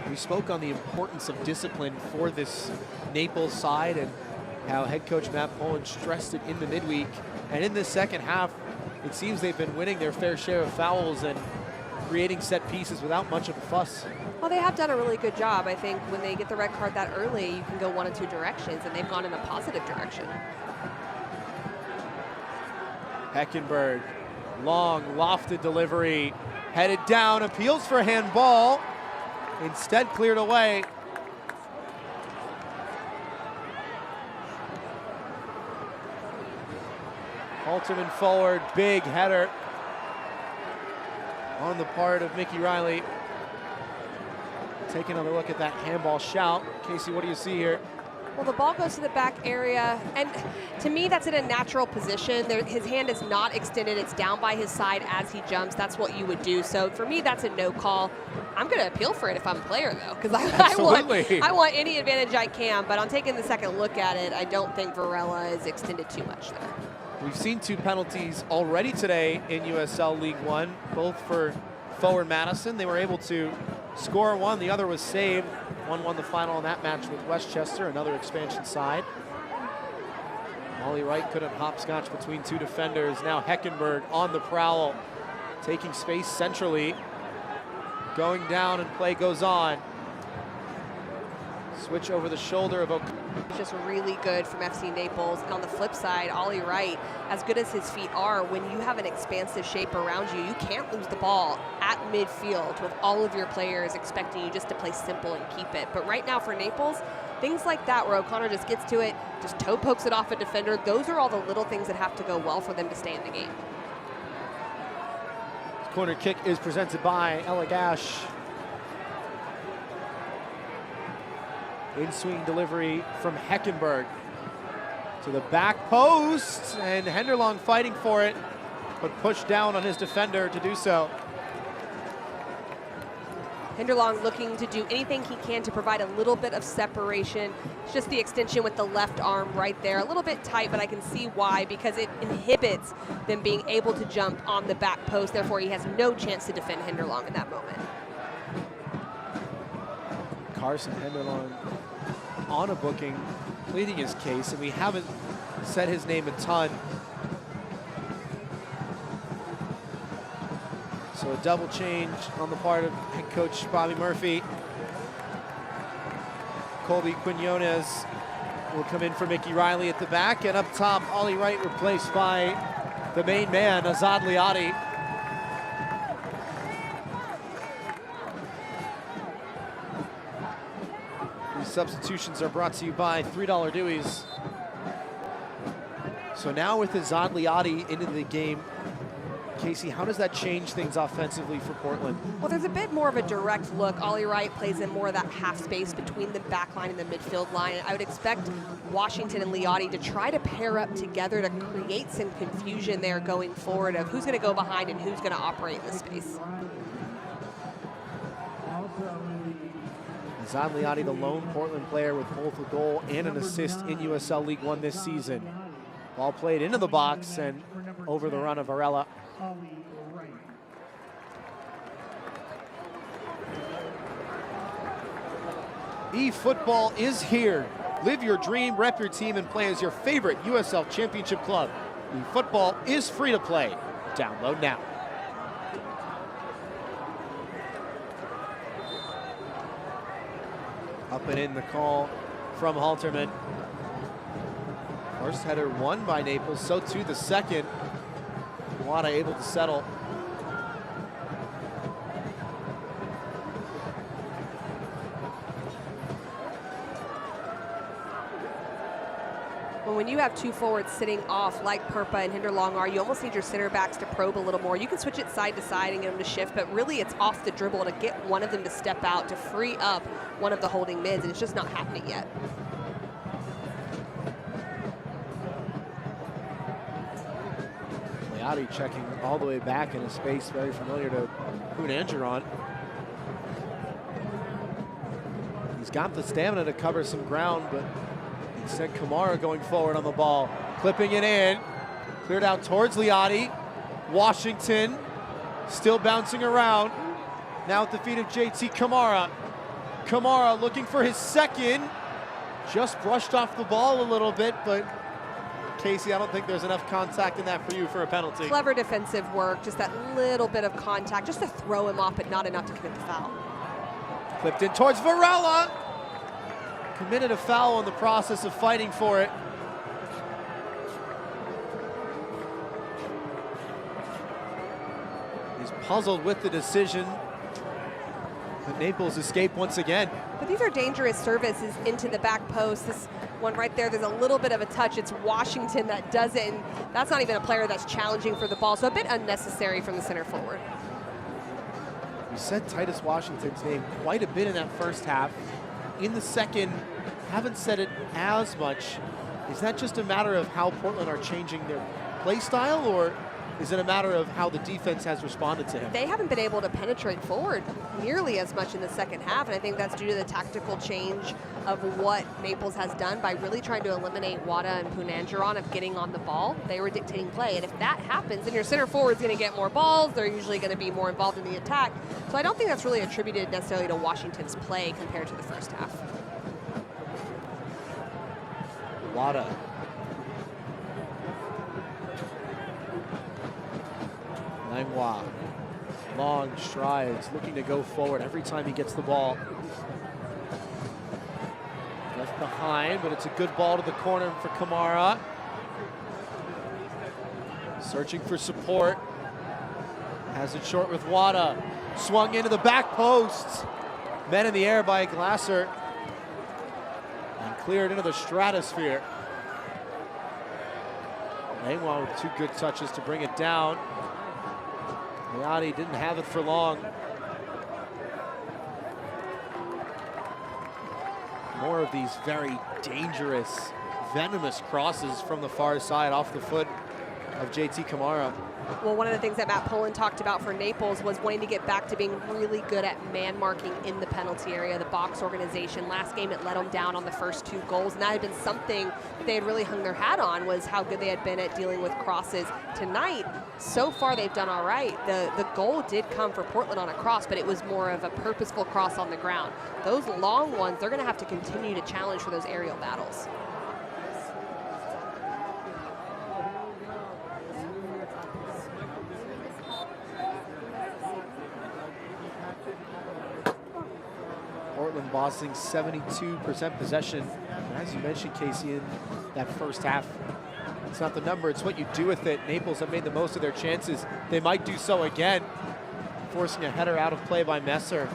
We We spoke on the importance of discipline for this Naples side and how head coach Matt Poland stressed it in the midweek. And in this second half, it seems they've been winning their fair share of fouls and creating set pieces without much of a fuss. Well, they have done a really good job. I think when they get the red card that early, you can go one of two directions, and they've gone in a positive direction. Heckenberg, long lofted delivery, headed down, appeals for handball, instead cleared away. Halterman forward, big header on the part of Mickey Riley. Take another look at that handball shout. Casey, what do you see here? Well, the ball goes to the back area, and to me, that's in a natural position. His hand is not extended. It's down by his side as he jumps. That's what you would do. So for me, that's a no call. I'm going to appeal for it if I'm a player, though, because I want any advantage I can. But on taking the second look at it, I don't think Varela is extended too much there. We've seen 2 penalties already today in USL League One, both for forward Madison. They were able to score one. The other was saved. 1 won the final in that match with Westchester, another expansion side. Ollie Wright couldn't hopscotch between 2 defenders. Now Heckenberg on the prowl, taking space centrally. Going down and play goes on. Switch over the shoulder of O'Connor. Just really good from FC Naples. And on the flip side, Ollie Wright, as good as his feet are, when you have an expansive shape around you, you can't lose the ball at midfield with all of your players expecting you just to play simple and keep it. But right now for Naples, things like that where O'Connor just gets to it, just toe pokes it off a defender, those are all the little things that have to go well for them to stay in the game. Corner kick is presented by Elagash. In-swing delivery from Heckenberg to the back post, and Henderlong fighting for it, but pushed down on his defender to do so. Henderlong looking to do anything he can to provide a little bit of separation. It's just the extension with the left arm right there. A little bit tight, but I can see why, because it inhibits them being able to jump on the back post. Therefore, he has no chance to defend Henderlong in that moment. Carson Henderlong on a booking, pleading his case, and we haven't said his name a ton. So a double change on the part of head coach Bobby Murphy. Colby Quinones will come in for Mickey Riley at the back, and up top, Ollie Wright replaced by the main man, Azad Liati. These substitutions are brought to you by $3 Deweys. So now with Azad Liati into the game, Casey, how does that change things offensively for Portland? Well, there's a bit more of a direct look. Ollie Wright plays in more of that half space between the back line and the midfield line. I would expect Washington and Liati to try to pair up together to create some confusion there going forward of who's going to go behind and who's going to operate in the space. Azad Liati, the lone Portland player with both a goal and an assist in USL League One this season. Ball played into the box and over the run of Varela. eFootball is here. Live your dream, rep your team, and play as your favorite USL Championship club. eFootball is free to play. Download now. Up and in the call from Halterman. First header won by Naples, so too the second. Wada able to settle. Well, when you have 2 forwards sitting off like Perpa and Henderlong are, you almost need your center backs to probe a little more. You can switch it side to side and get them to shift, but really it's off the dribble to get one of them to step out to free up one of the holding mids, and it's just not happening yet. Liati checking all the way back in a space very familiar to Poon Angeron. He's got the stamina to cover some ground, but instead Kamara going forward on the ball, clipping it in, cleared out towards Liati. Washington still bouncing around. Now at the feet of JT Kamara. Kamara looking for his second. Just brushed off the ball a little bit, but Casey, I don't think there's enough contact in that for you for a penalty. Clever defensive work, just that little bit of contact, just to throw him off, but not enough to commit the foul. Flipped in towards Varela. Committed a foul in the process of fighting for it. He's puzzled with the decision. But Naples escape once again. But these are dangerous services into the back post. This one right there, there's a little bit of a touch. It's Washington that does it, and that's not even a player that's challenging for the ball, so a bit unnecessary from the center forward. We said Titus Washington's name quite a bit in that first half. In the second, haven't said it as much. Is that just a matter of how Portland are changing their play style, or is it a matter of how the defense has responded to him? They haven't been able to penetrate forward nearly as much in the second half, and I think that's due to the tactical change of what Naples has done by really trying to eliminate Wada and Punanjaran of getting on the ball. They were dictating play, and if that happens, then your center forward's going to get more balls. They're usually going to be more involved in the attack. So I don't think that's really attributed necessarily to Washington's play compared to the first half. Wada. Langwa, long strides, looking to go forward every time he gets the ball. Left behind, but it's a good ball to the corner for Kamara. Searching for support. Has it short with Wada. Swung into the back post. Met in the air by Glasser. And cleared into the stratosphere. Langwa with two good touches to bring it down. Leotti didn't have it for long. More of these very dangerous, venomous crosses from the far side off the foot of JT Kamara. Well, one of the things that Matt Pullen talked about for Naples was wanting to get back to being really good at man marking in the penalty area, the box organization. Last game, it let them down on the first 2 goals, and that had been something they had really hung their hat on, was how good they had been at dealing with crosses. Tonight, so far, they've done all right. The goal did come for Portland on a cross, but it was more of a purposeful cross on the ground. Those long ones, they're going to have to continue to challenge for those aerial battles. Portland bossing 72% possession. And as you mentioned, Casey, in that first half, it's not the number, it's what you do with it. Naples have made the most of their chances. They might do so again, forcing a header out of play by Messer.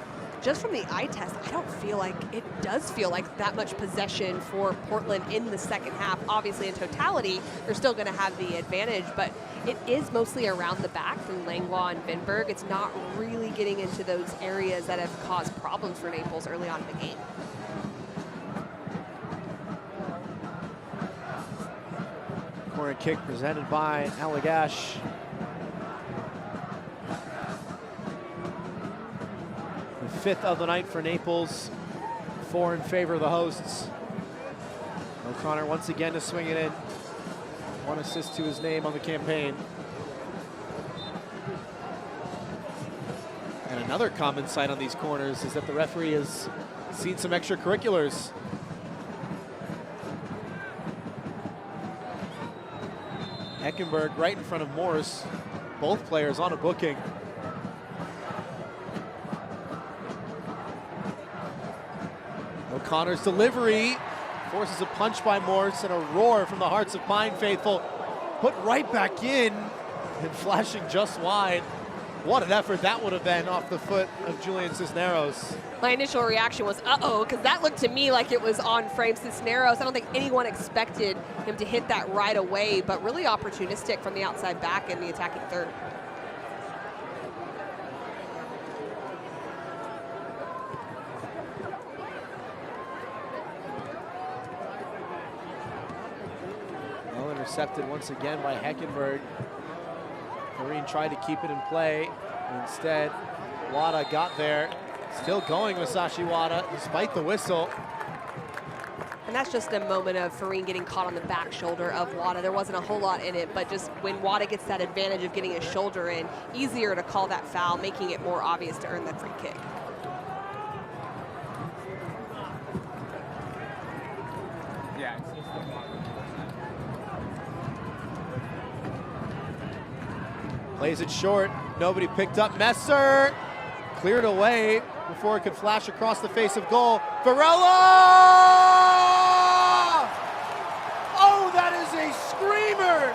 Just from the eye test, I don't feel like it does feel like that much possession for Portland in the second half. Obviously, in totality, they're still going to have the advantage, but it is mostly around the back from Langlois and Vinberg. It's not really getting into those areas that have caused problems for Naples early on in the game. Corner kick presented by Allagash. The 5th of the night for Naples, 4 in favor of the hosts. O'Connor once again to swing it in. 1 assist to his name on the campaign. And another common sight on these corners is that the referee has seen some extracurriculars. Eckenberg right in front of Morse. Both players on a booking. O'Connor's delivery forces a punch by Morse and a roar from the Hearts of Pine faithful. Put right back in and flashing just wide. What an effort that would have been off the foot of Julian Cisneros. My initial reaction was, uh-oh, because that looked to me like it was on frame. Cisneros, I don't think anyone expected him to hit that right away, but really opportunistic from the outside back in the attacking third. Well intercepted once again by Heckenberg. Farine tried to keep it in play. Instead, Wada got there. Still going with Sashi Wada, despite the whistle. And that's just a moment of Farine getting caught on the back shoulder of Wada. There wasn't a whole lot in it, but just when Wada gets that advantage of getting his shoulder in, easier to call that foul, making it more obvious to earn that free kick. Plays it short, nobody picked up. Messer cleared away before it could flash across the face of goal. Varela! Oh, that is a screamer!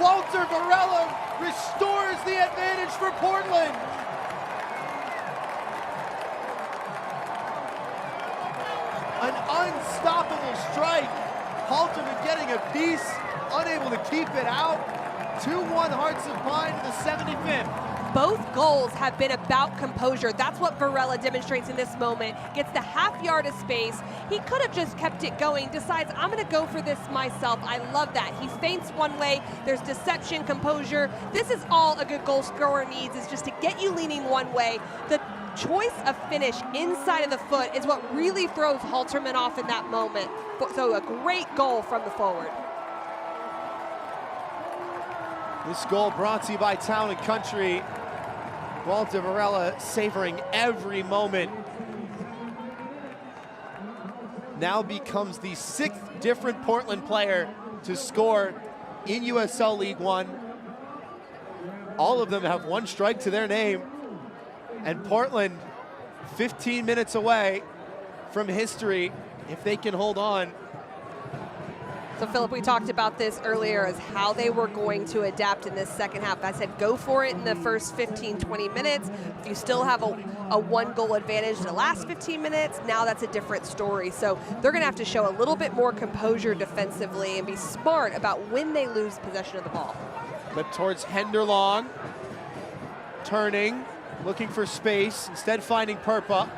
Walter Varela restores the advantage for Portland. An unstoppable strike. Halterman getting a piece, unable to keep it out. 2-1 Hearts of Pine to the 75th. Both goals have been about composure. That's what Varela demonstrates in this moment. Gets the half yard of space. He could have just kept it going, decides, I'm gonna go for this myself. I love that. He feints one way, there's deception, composure. This is all a good goal scorer needs, is just to get you leaning one way. The choice of finish inside of the foot is what really throws Halterman off in that moment. So a great goal from the forward. This goal brought to you by Town and Country. Walter Varela savoring every moment. Now becomes the 6th different Portland player to score in USL League One. All of them have 1 strike to their name. And Portland, 15 minutes away from history if they can hold on. So Philip, we talked about this earlier as how they were going to adapt in this second half. I said go for it in the first 15, 20 minutes. If you still have a 1-goal advantage in the last 15 minutes, now that's a different story. So they're gonna have to show a little bit more composure defensively and be smart about when they lose possession of the ball. But towards Henderlong, turning, looking for space, instead finding Perpa.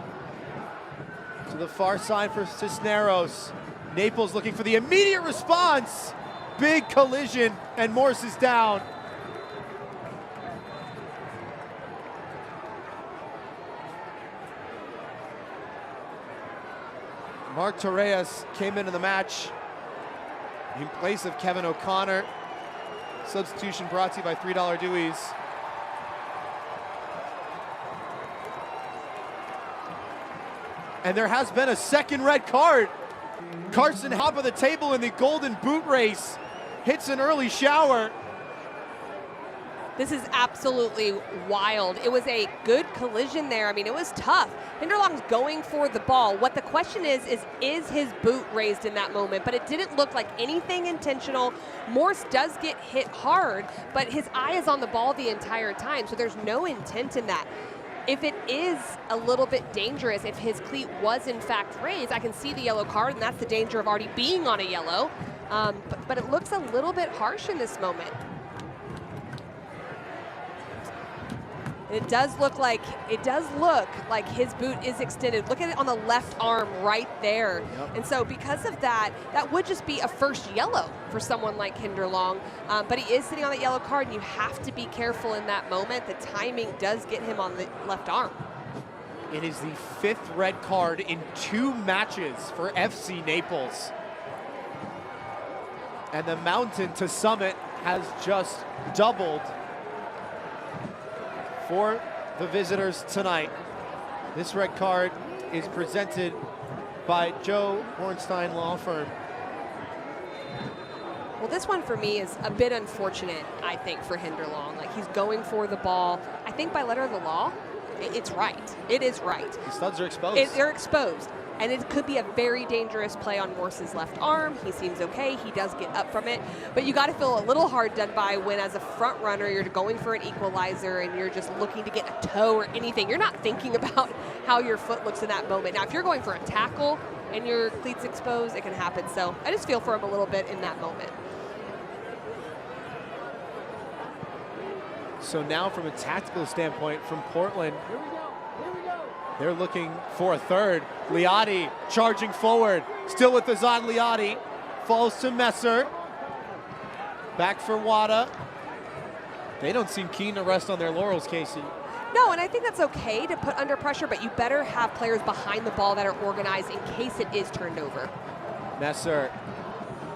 To the far side for Cisneros. Naples looking for the immediate response. Big collision, and Morse is down. Mark Torres came into the match in place of Kevin O'Connor. Substitution brought to you by $3 Dewey's. And there has been a second red card. Carson, top of the table in the Golden Boot race, hits an early shower. This is absolutely wild. It was a good collision there. I mean, it was tough. Hinderlong's going for the ball. What the question is his boot raised in that moment? But it didn't look like anything intentional. Morse does get hit hard, but his eye is on the ball the entire time, so there's no intent in that. If it is a little bit dangerous, if his cleat was in fact raised, I can see the yellow card, and that's the danger of already being on a yellow. But it looks a little bit harsh in this moment. It does look like his boot is extended. Look at it on the left arm right there. Yep. And so because of that, that would just be a first yellow for someone like Hinderlong. But he is sitting on the yellow card, and you have to be careful in that moment. The timing does get him on the left arm. It is the 5th red card in 2 matches for FC Naples. And the mountain to summit has just doubled for the visitors tonight. This red card is presented by Joe Hornstein Law Firm. Well, this one for me is a bit unfortunate, I think, for Hinderlong. Like, he's going for the ball. I think by letter of the law, it's right. It is right. The studs are exposed. They're exposed. And it could be a very dangerous play on Morse's left arm. He seems okay. He does get up from it. But you got to feel a little hard done by when, as a front runner, you're going for an equalizer and you're just looking to get a toe or anything. You're not thinking about how your foot looks in that moment. Now, if you're going for a tackle and your cleat's exposed, it can happen. So I just feel for him a little bit in that moment. So now from a tactical standpoint from Portland, they're looking for a third. Liotti charging forward. Still with Azad Liotti. Falls to Messer. Back for Wada. They don't seem keen to rest on their laurels, Casey. No, and I think that's okay to put under pressure, but you better have players behind the ball that are organized in case it is turned over. Messer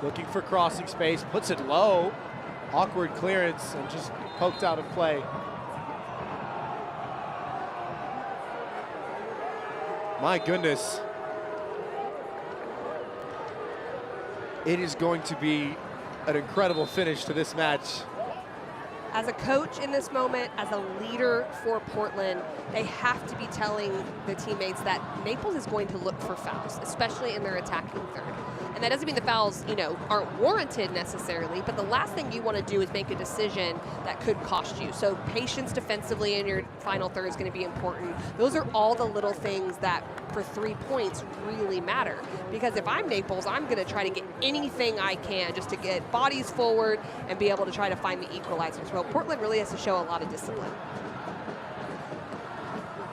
looking for crossing space. Puts it low. Awkward clearance and just poked out of play. My goodness. It is going to be an incredible finish to this match. As a coach in this moment, as a leader for Portland, they have to be telling the teammates that Naples is going to look for fouls, especially in their attacking third. And that doesn't mean the fouls, aren't warranted necessarily, but the last thing you want to do is make a decision that could cost you. So patience defensively in your final third is going to be important. Those are all the little things that, for 3 points, really matter. Because if I'm Naples, I'm going to try to get anything I can just to get bodies forward and be able to try to find the equalizers. Well, Portland really has to show a lot of discipline.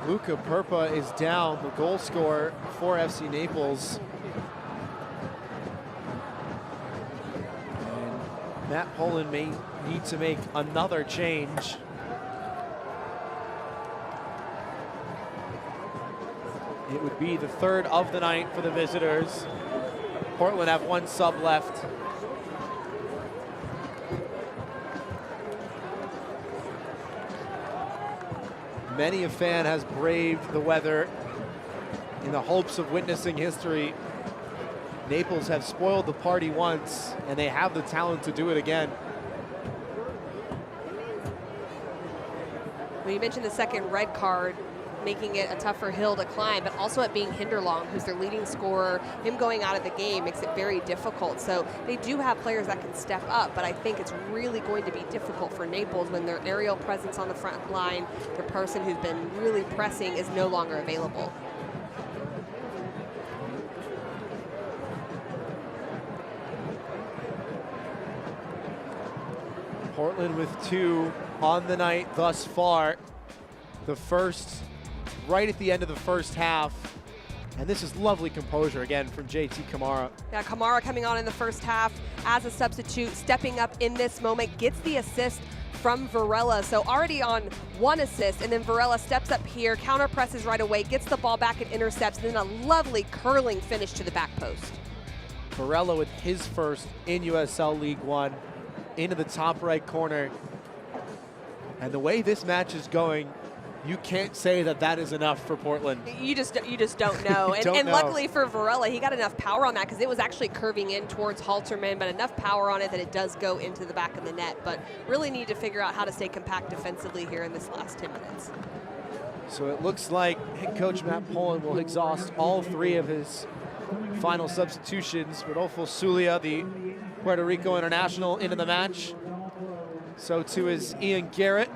Luca Purpa is down, the goal scorer for FC Naples. And Matt Poland may need to make another change. It would be the third of the night for the visitors. Portland have one sub left. Many a fan has braved the weather in the hopes of witnessing history. Naples have spoiled the party once, and they have the talent to do it again. Well, you mentioned the second red card, making it a tougher hill to climb, but also it being Hinderlong, who's their leading scorer. Him going out of the game makes it very difficult. So they do have players that can step up, but I think it's really going to be difficult for Naples when their aerial presence on the front line, the person who's been really pressing, is no longer available. Portland with 2 on the night thus far. The first right at the end of the first half. And this is lovely composure again from JT Kamara. Yeah, Kamara coming on in the first half as a substitute, stepping up in this moment, gets the assist from Varela. So already on 1 assist, and then Varela steps up here, counter presses right away, gets the ball back and intercepts, and then a lovely curling finish to the back post. Varela with his first in USL League One, into the top right corner. And the way this match is going, you can't say that that is enough for Portland. You just don't know. and luckily for Varela, he got enough power on that because it was actually curving in towards Halterman, but enough power on it that it does go into the back of the net. But really need to figure out how to stay compact defensively here in this last 10 minutes. So it looks like head coach Matt Poland will exhaust all 3 of his final substitutions. Rodolfo Zulia, the Puerto Rico international, into the match. So too is Ian Garrett,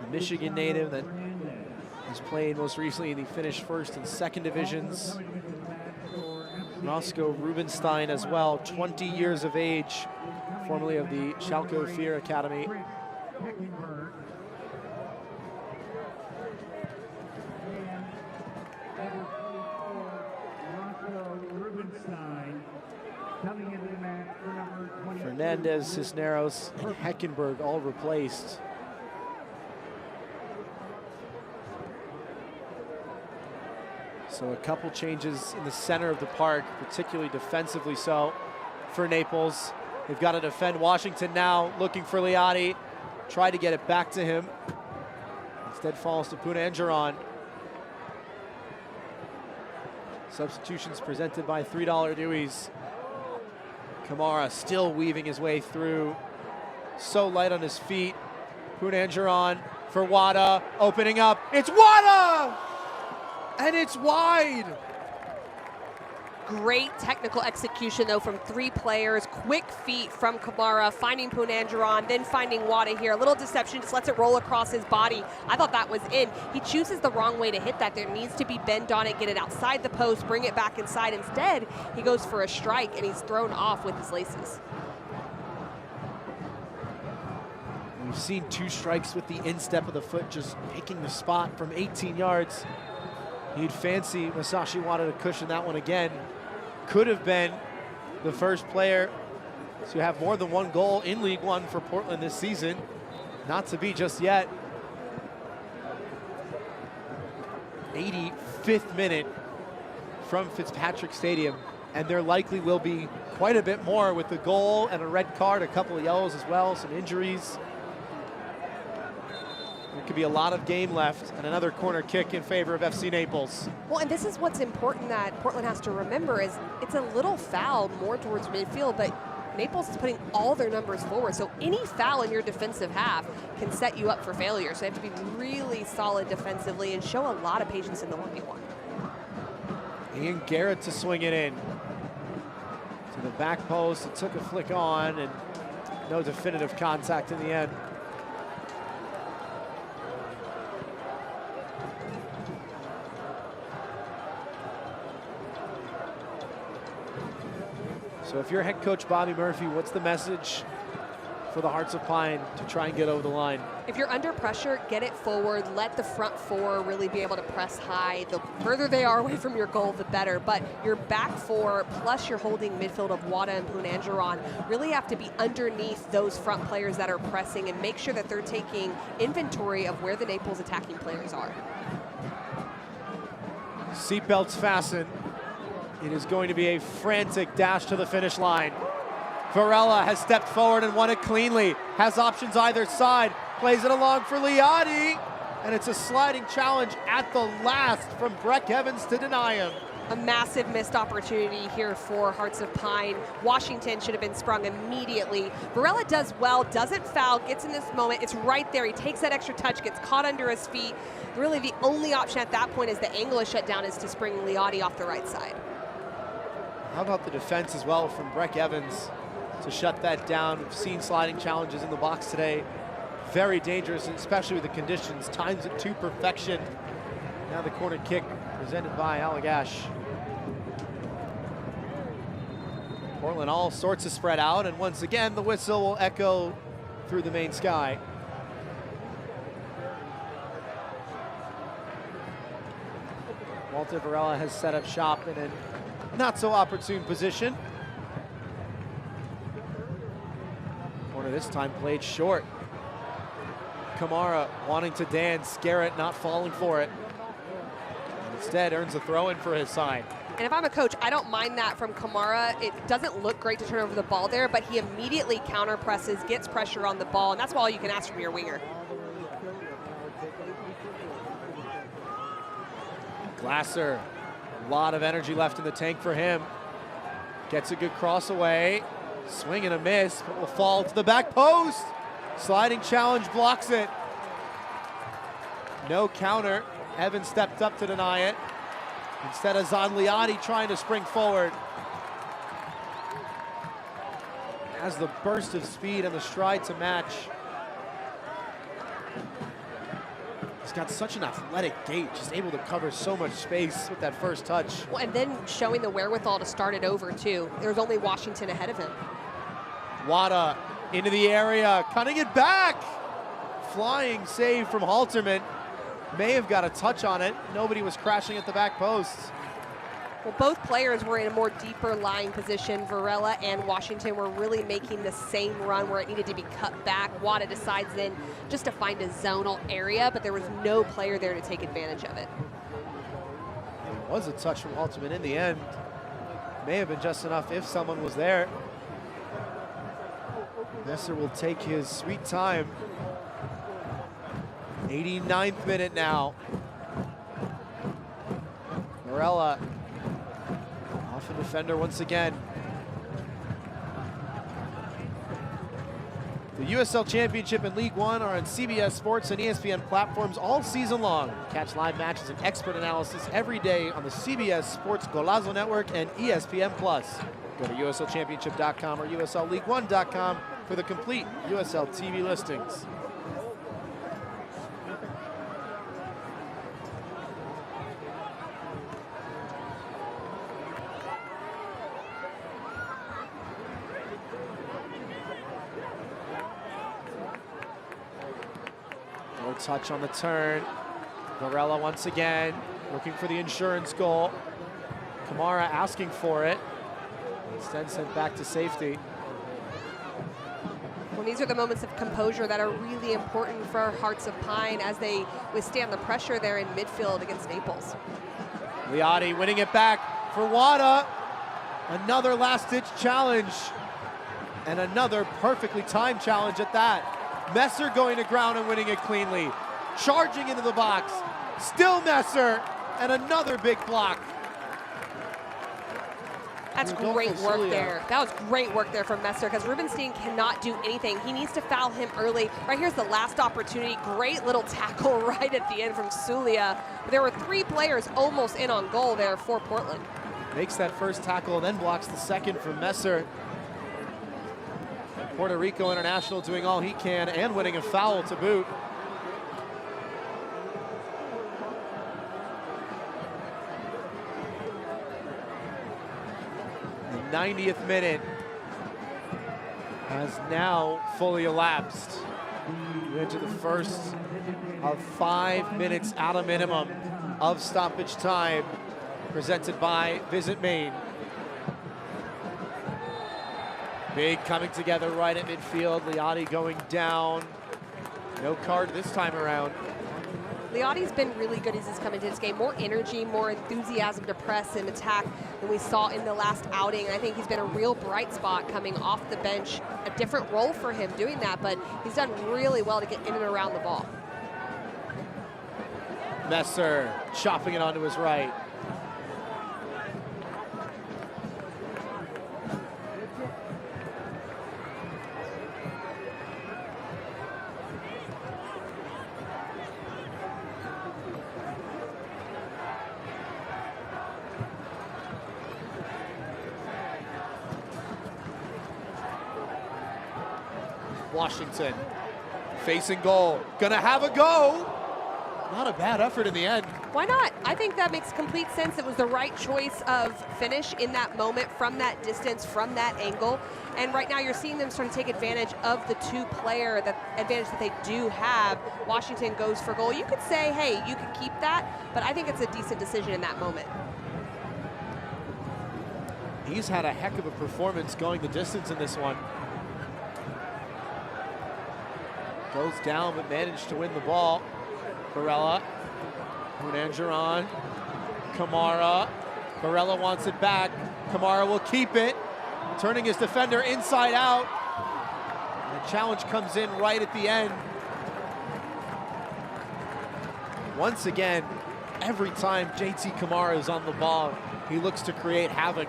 the Michigan native that has played most recently in the Finnish first and second divisions. Roscoe Rubenstein as well, 20 years of age, formerly of the Schalke Fear Academy. Fernandez, Cisneros, and Heckenberg all replaced. So a couple changes in the center of the park, particularly defensively so for Naples. They've got to defend Washington now, looking for Liati. Try to get it back to him. Instead falls to Punanjaran. Substitutions presented by $3 Deweys. Kamara still weaving his way through. So light on his feet. Punanjaran for Wada, opening up. It's Wada! And it's wide. Great technical execution, though, from 3 players. Quick feet from Kamara, finding Punanjaran, then finding Wada here. A little deception, just lets it roll across his body. I thought that was in. He chooses the wrong way to hit that. There needs to be bend on it, get it outside the post, bring it back inside. Instead, he goes for a strike, and he's thrown off with his laces. We've seen 2 strikes with the instep of the foot, just picking the spot from 18 yards. He'd fancy Masashi Wada to cushion that one again. Could have been the first player to have more than 1 goal in League One for Portland this season. Not to be just yet. 85th minute from Fitzpatrick Stadium, and there likely will be quite a bit more with the goal and a red card, a couple of yellows as well, some injuries. There could be a lot of game left, and another corner kick in favor of FC Naples. Well, and this is what's important that Portland has to remember is it's a little foul more towards midfield, but Naples is putting all their numbers forward. So any foul in your defensive half can set you up for failure. So they have to be really solid defensively and show a lot of patience in the 1v1. Ian Garrett to swing it in. To the back post, it took a flick on, and no definitive contact in the end. So if you're head coach Bobby Murphy, what's the message for the Hearts of Pine to try and get over the line? If you're under pressure, get it forward. Let the front four really be able to press high. The further they are away from your goal, the better. But your back four, plus your holding midfield of Wada and Punanjaran, really have to be underneath those front players that are pressing and make sure that they're taking inventory of where the Naples attacking players are. Seatbelts fastened. It is going to be a frantic dash to the finish line. Varela has stepped forward and won it cleanly. Has options either side. Plays it along for Liotti. And it's a sliding challenge at the last from Breck Evans to deny him. A massive missed opportunity here for Hearts of Pine. Washington should have been sprung immediately. Varela does well, doesn't foul, gets in this moment. It's right there. He takes that extra touch, gets caught under his feet. Really the only option at that point is the angle is shut down is to spring Liotti off the right side. How about the defense as well from Breck Evans to shut that down? We've seen sliding challenges in the box today. Very dangerous, especially with the conditions. Times it to perfection. Now the corner kick presented by Allagash. Portland all sorts of spread out, and once again the whistle will echo through the main sky. Walter Varela has set up shop in a not so opportune position. Corner this time played short. Kamara wanting to dance, Garrett not falling for it. Instead earns a throw in for his side. And if I'm a coach, I don't mind that from Kamara. It doesn't look great to turn over the ball there, but he immediately counter presses, gets pressure on the ball, and that's all you can ask from your winger. Glasser, a lot of energy left in the tank for him. Gets a good cross away. Swing and a miss, but will fall to the back post. Sliding challenge blocks it. No counter. Evans stepped up to deny it. Instead of Zanliotti trying to spring forward. Has the burst of speed and the stride to match. He's got such an athletic gait, just able to cover so much space with that first touch. Well, and then showing the wherewithal to start it over too. There's only Washington ahead of him. Wada into the area, cutting it back. Flying save from Halterman. May have got a touch on it. Nobody was crashing at the back post. Well, both players were in a more deeper lying position. Varela and Washington were really making the same run where it needed to be cut back. Wada decides then just to find a zonal area, but there was no player there to take advantage of it. It was a touch from Halterman in the end. May have been just enough if someone was there. Messer will take his sweet time. 89th minute now. Varela off a defender once again. The USL Championship and League One are on CBS Sports and ESPN platforms all season long. Catch live matches and expert analysis every day on the CBS Sports Golazo Network and ESPN+. Go to USLChampionship.com or USLLeague1.com for the complete USL TV listings. No touch on the turn. Varela once again looking for the insurance goal. Kamara asking for it. Instead sent back to safety. Well, these are the moments of composure that are really important for our Hearts of Pine as they withstand the pressure there in midfield against Naples. Liotti winning it back for Wada. Another last-ditch challenge. And another perfectly timed challenge at that. Messer going to ground and winning it cleanly. charging into the box. Still Messer, and another big block. That's great work there. That was great work there from Messer, because Rubenstein cannot do anything. He needs to foul him early. Right here's the last opportunity. Great little tackle right at the end from Sulia. There were 3 players almost in on goal there for Portland. Makes that first tackle, then blocks the second from Messer. Puerto Rico international doing all he can and winning a foul to boot. The 90th minute has now fully elapsed. We're into the first of 5 minutes out of minimum of stoppage time, presented by Visit Maine. Big coming together right at midfield. Liotti going down. No card this time around. Liotti's been really good as he's come into this game. More energy, more enthusiasm to press and attack than we saw in the last outing. And I think he's been a real bright spot coming off the bench. A different role for him doing that, but he's done really well to get in and around the ball. Messer chopping it onto his right. Washington facing goal, gonna have a go. Not a bad effort in the end. Why not? I think that makes complete sense. It was the right choice of finish in that moment, from that distance, from that angle. And right now you're seeing them sort of take advantage of the 2-player advantage that they do have. Washington goes for goal. You could say, hey, you can keep that, but I think it's a decent decision in that moment. He's had a heck of a performance going the distance in this one. Goes down, but managed to win the ball. Varela, Hernan, Kamara. Varela wants it back. Kamara will keep it, turning his defender inside out. And the challenge comes in right at the end. Once again, every time JT Kamara is on the ball, he looks to create havoc.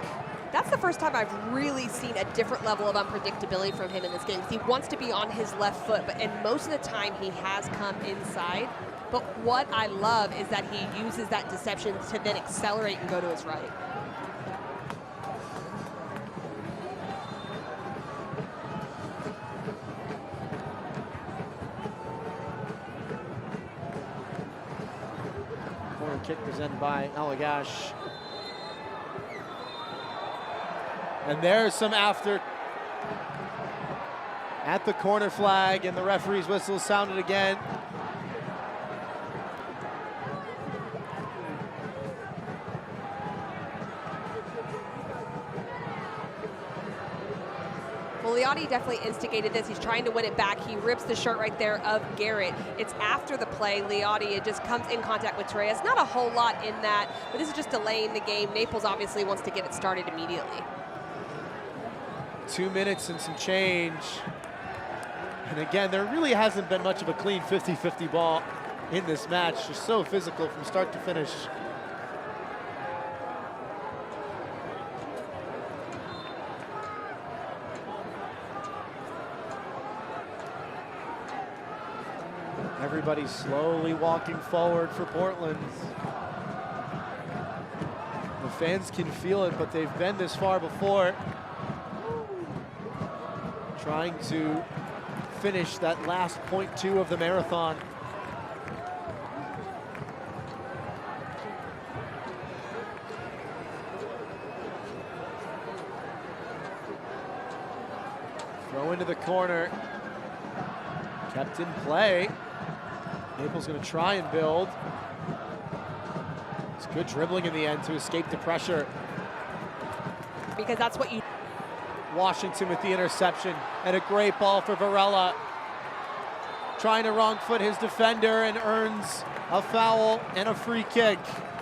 That's the first time I've really seen a different level of unpredictability from him in this game. He wants to be on his left foot, and most of the time he has come inside. But what I love is that he uses that deception to then accelerate and go to his right. Corner kick presented by Alagash. And there's some after at the corner flag, and the referee's whistle sounded again. Well, Liotti definitely instigated this. He's trying to win it back. He rips the shirt right there of Garrett. It's after the play. Liotti, it just comes in contact with Torres. Not a whole lot in that, but this is just delaying the game. Naples obviously wants to get it started immediately. 2 minutes and some change. And again, there really hasn't been much of a clean 50-50 ball in this match. Just so physical from start to finish. Everybody's slowly walking forward for Portland. The fans can feel it, but they've been this far before. Trying to finish that last 0.2 of the marathon. Throw into the corner. Kept in play. Naples going to try and build. It's good dribbling in the end to escape the pressure. Because that's what you... Washington with the interception, and a great ball for Varela. Trying to wrong foot his defender and earns a foul and a free kick.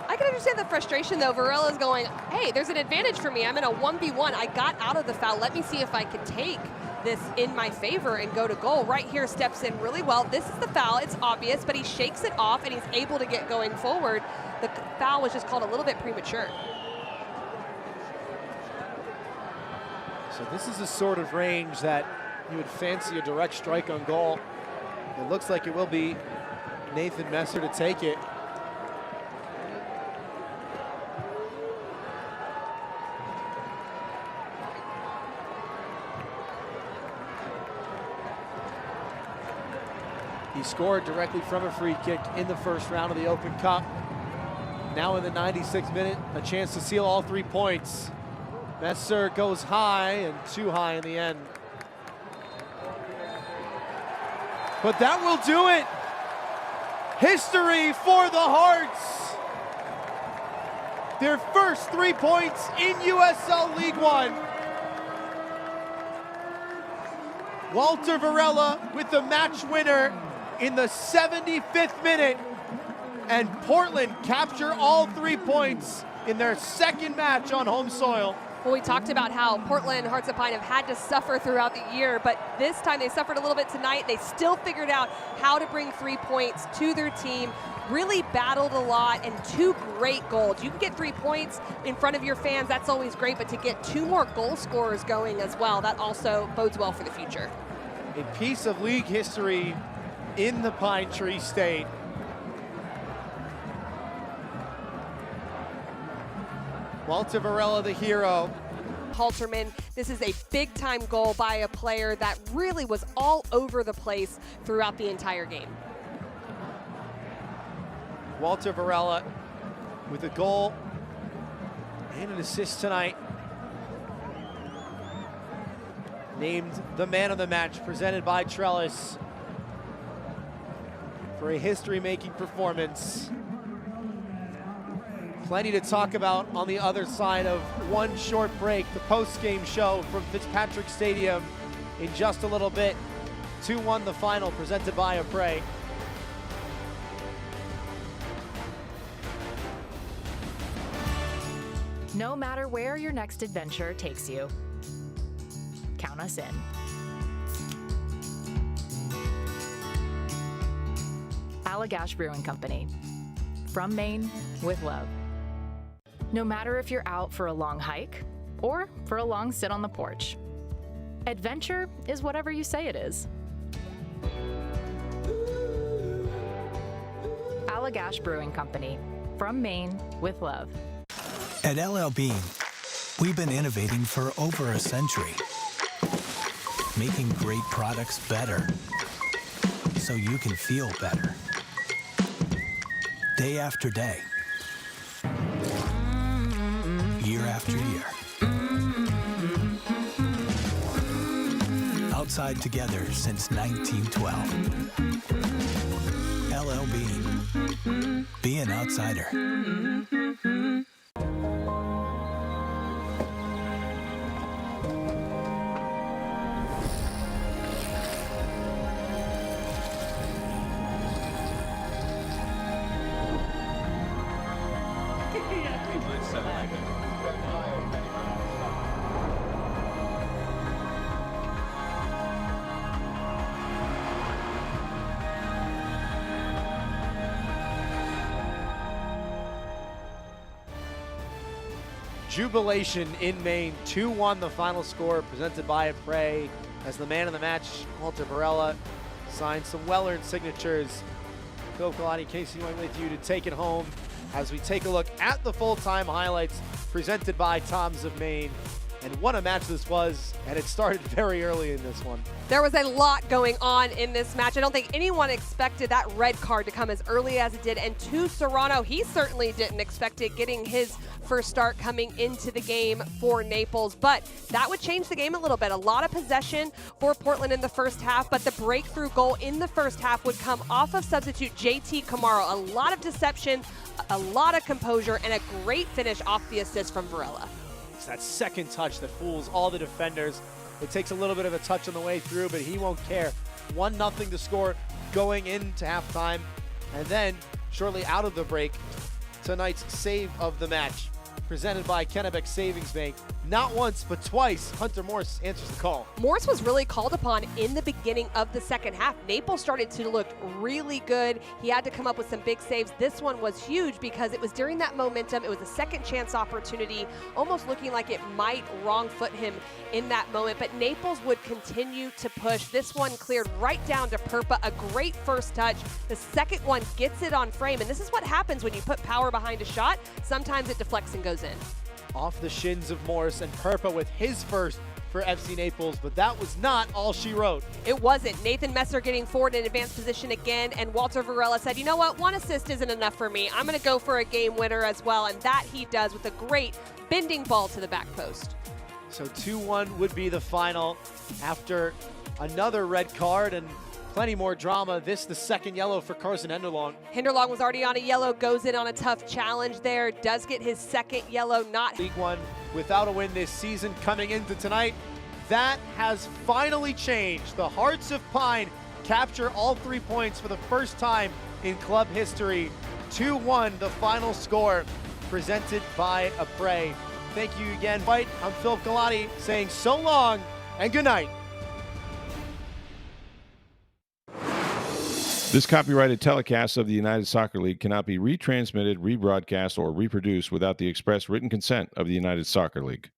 I can understand the frustration though. Varela's going, hey, there's an advantage for me. I'm in a 1v1. I got out of the foul. Let me see if I can take this in my favor and go to goal. Right here, steps in really well. This is the foul. It's obvious, but he shakes it off and he's able to get going forward. The foul was just called a little bit premature. So this is the sort of range that you would fancy a direct strike on goal. It looks like it will be Nathan Messer to take it. He scored directly from a free kick in the first round of the Open Cup. Now in the 96th minute, a chance to seal all 3 points. Messer goes high and too high in the end. But that will do it. History for the Hearts. Their first 3 points in USL League One. Walter Varela with the match winner in the 75th minute. And Portland capture all 3 points in their second match on home soil. Well, we talked about how Portland Hearts of Pine have had to suffer throughout the year, but this time they suffered a little bit tonight. They still figured out how to bring 3 points to their team, really battled a lot, and 2 great goals. You can get 3 points in front of your fans, that's always great, but to get 2 more goal scorers going as well, that also bodes well for the future. A piece of league history in the Pine Tree State. Walter Varela, the hero. Halterman, this is a big-time goal by a player that really was all over the place throughout the entire game. Walter Varela with a goal and an assist tonight. Named the man of the match, presented by Trellis for a history-making performance. Plenty to talk about on the other side of one short break. The post-game show from Fitzpatrick Stadium in just a little bit. 2-1 the final, presented by Apres. No matter where your next adventure takes you, count us in. Allagash Brewing Company. From Maine with love. No matter if you're out for a long hike or for a long sit on the porch, adventure is whatever you say it is. Allagash Brewing Company. From Maine with love. At LL Bean, we've been innovating for over a century, making great products better so you can feel better. Day after day, year after year. Outside together since 1912. LL Bean. Be an outsider. Jubilation in Maine. 2-1 the final score, presented by Apres. As the man of the match, Walter Varela signed some well-earned signatures. Phil Kalani, Casey White with you to take it home as we take a look at the full-time highlights presented by Toms of Maine. And what a match this was, and it started very early in this one. There was a lot going on in this match. I don't think anyone expected that red card to come as early as it did. And to Serrano, he certainly didn't expect it, getting his first start coming into the game for Naples. But that would change the game a little bit. A lot of possession for Portland in the first half, but the breakthrough goal in the first half would come off of substitute JT Camaro. A lot of deception, a lot of composure, and a great finish off the assist from Varela. It's that second touch that fools all the defenders. It takes a little bit of a touch on the way through, but he won't care. 1-0 to score going into halftime. And then, shortly out of the break, tonight's save of the match. presented by Kennebec Savings Bank. Not once, but twice, Hunter Morse answers the call. Morse was really called upon in the beginning of the second half. Naples started to look really good. He had to come up with some big saves. This one was huge because it was during that momentum. It was a second chance opportunity, almost looking like it might wrong foot him in that moment. But Naples would continue to push. This one cleared right down to Perpa. A great first touch. The second one gets it on frame. And this is what happens when you put power behind a shot. Sometimes it deflects and goes in. Off the shins of Morris, and Perpa with his first for FC Naples, but that was not all she wrote. It wasn't. Nathan Messer getting forward in advanced position again, and Walter Varela said, you know what, one assist isn't enough for me. I'm going to go for a game winner as well, and that he does with a great bending ball to the back post. So 2-1 would be the final after another red card and plenty more drama. This the second yellow for Carson Henderlong. Henderlong was already on a yellow, goes in on a tough challenge there, does get his second yellow, not League One without a win this season coming into tonight. That has finally changed. The Hearts of Pine capture all 3 points for the first time in club history. 2-1 the final score, presented by Apres. Thank you again, Fight. I'm Phil Galati saying so long and good night. This copyrighted telecast of the United Soccer League cannot be retransmitted, rebroadcast, or reproduced without the express written consent of the United Soccer League.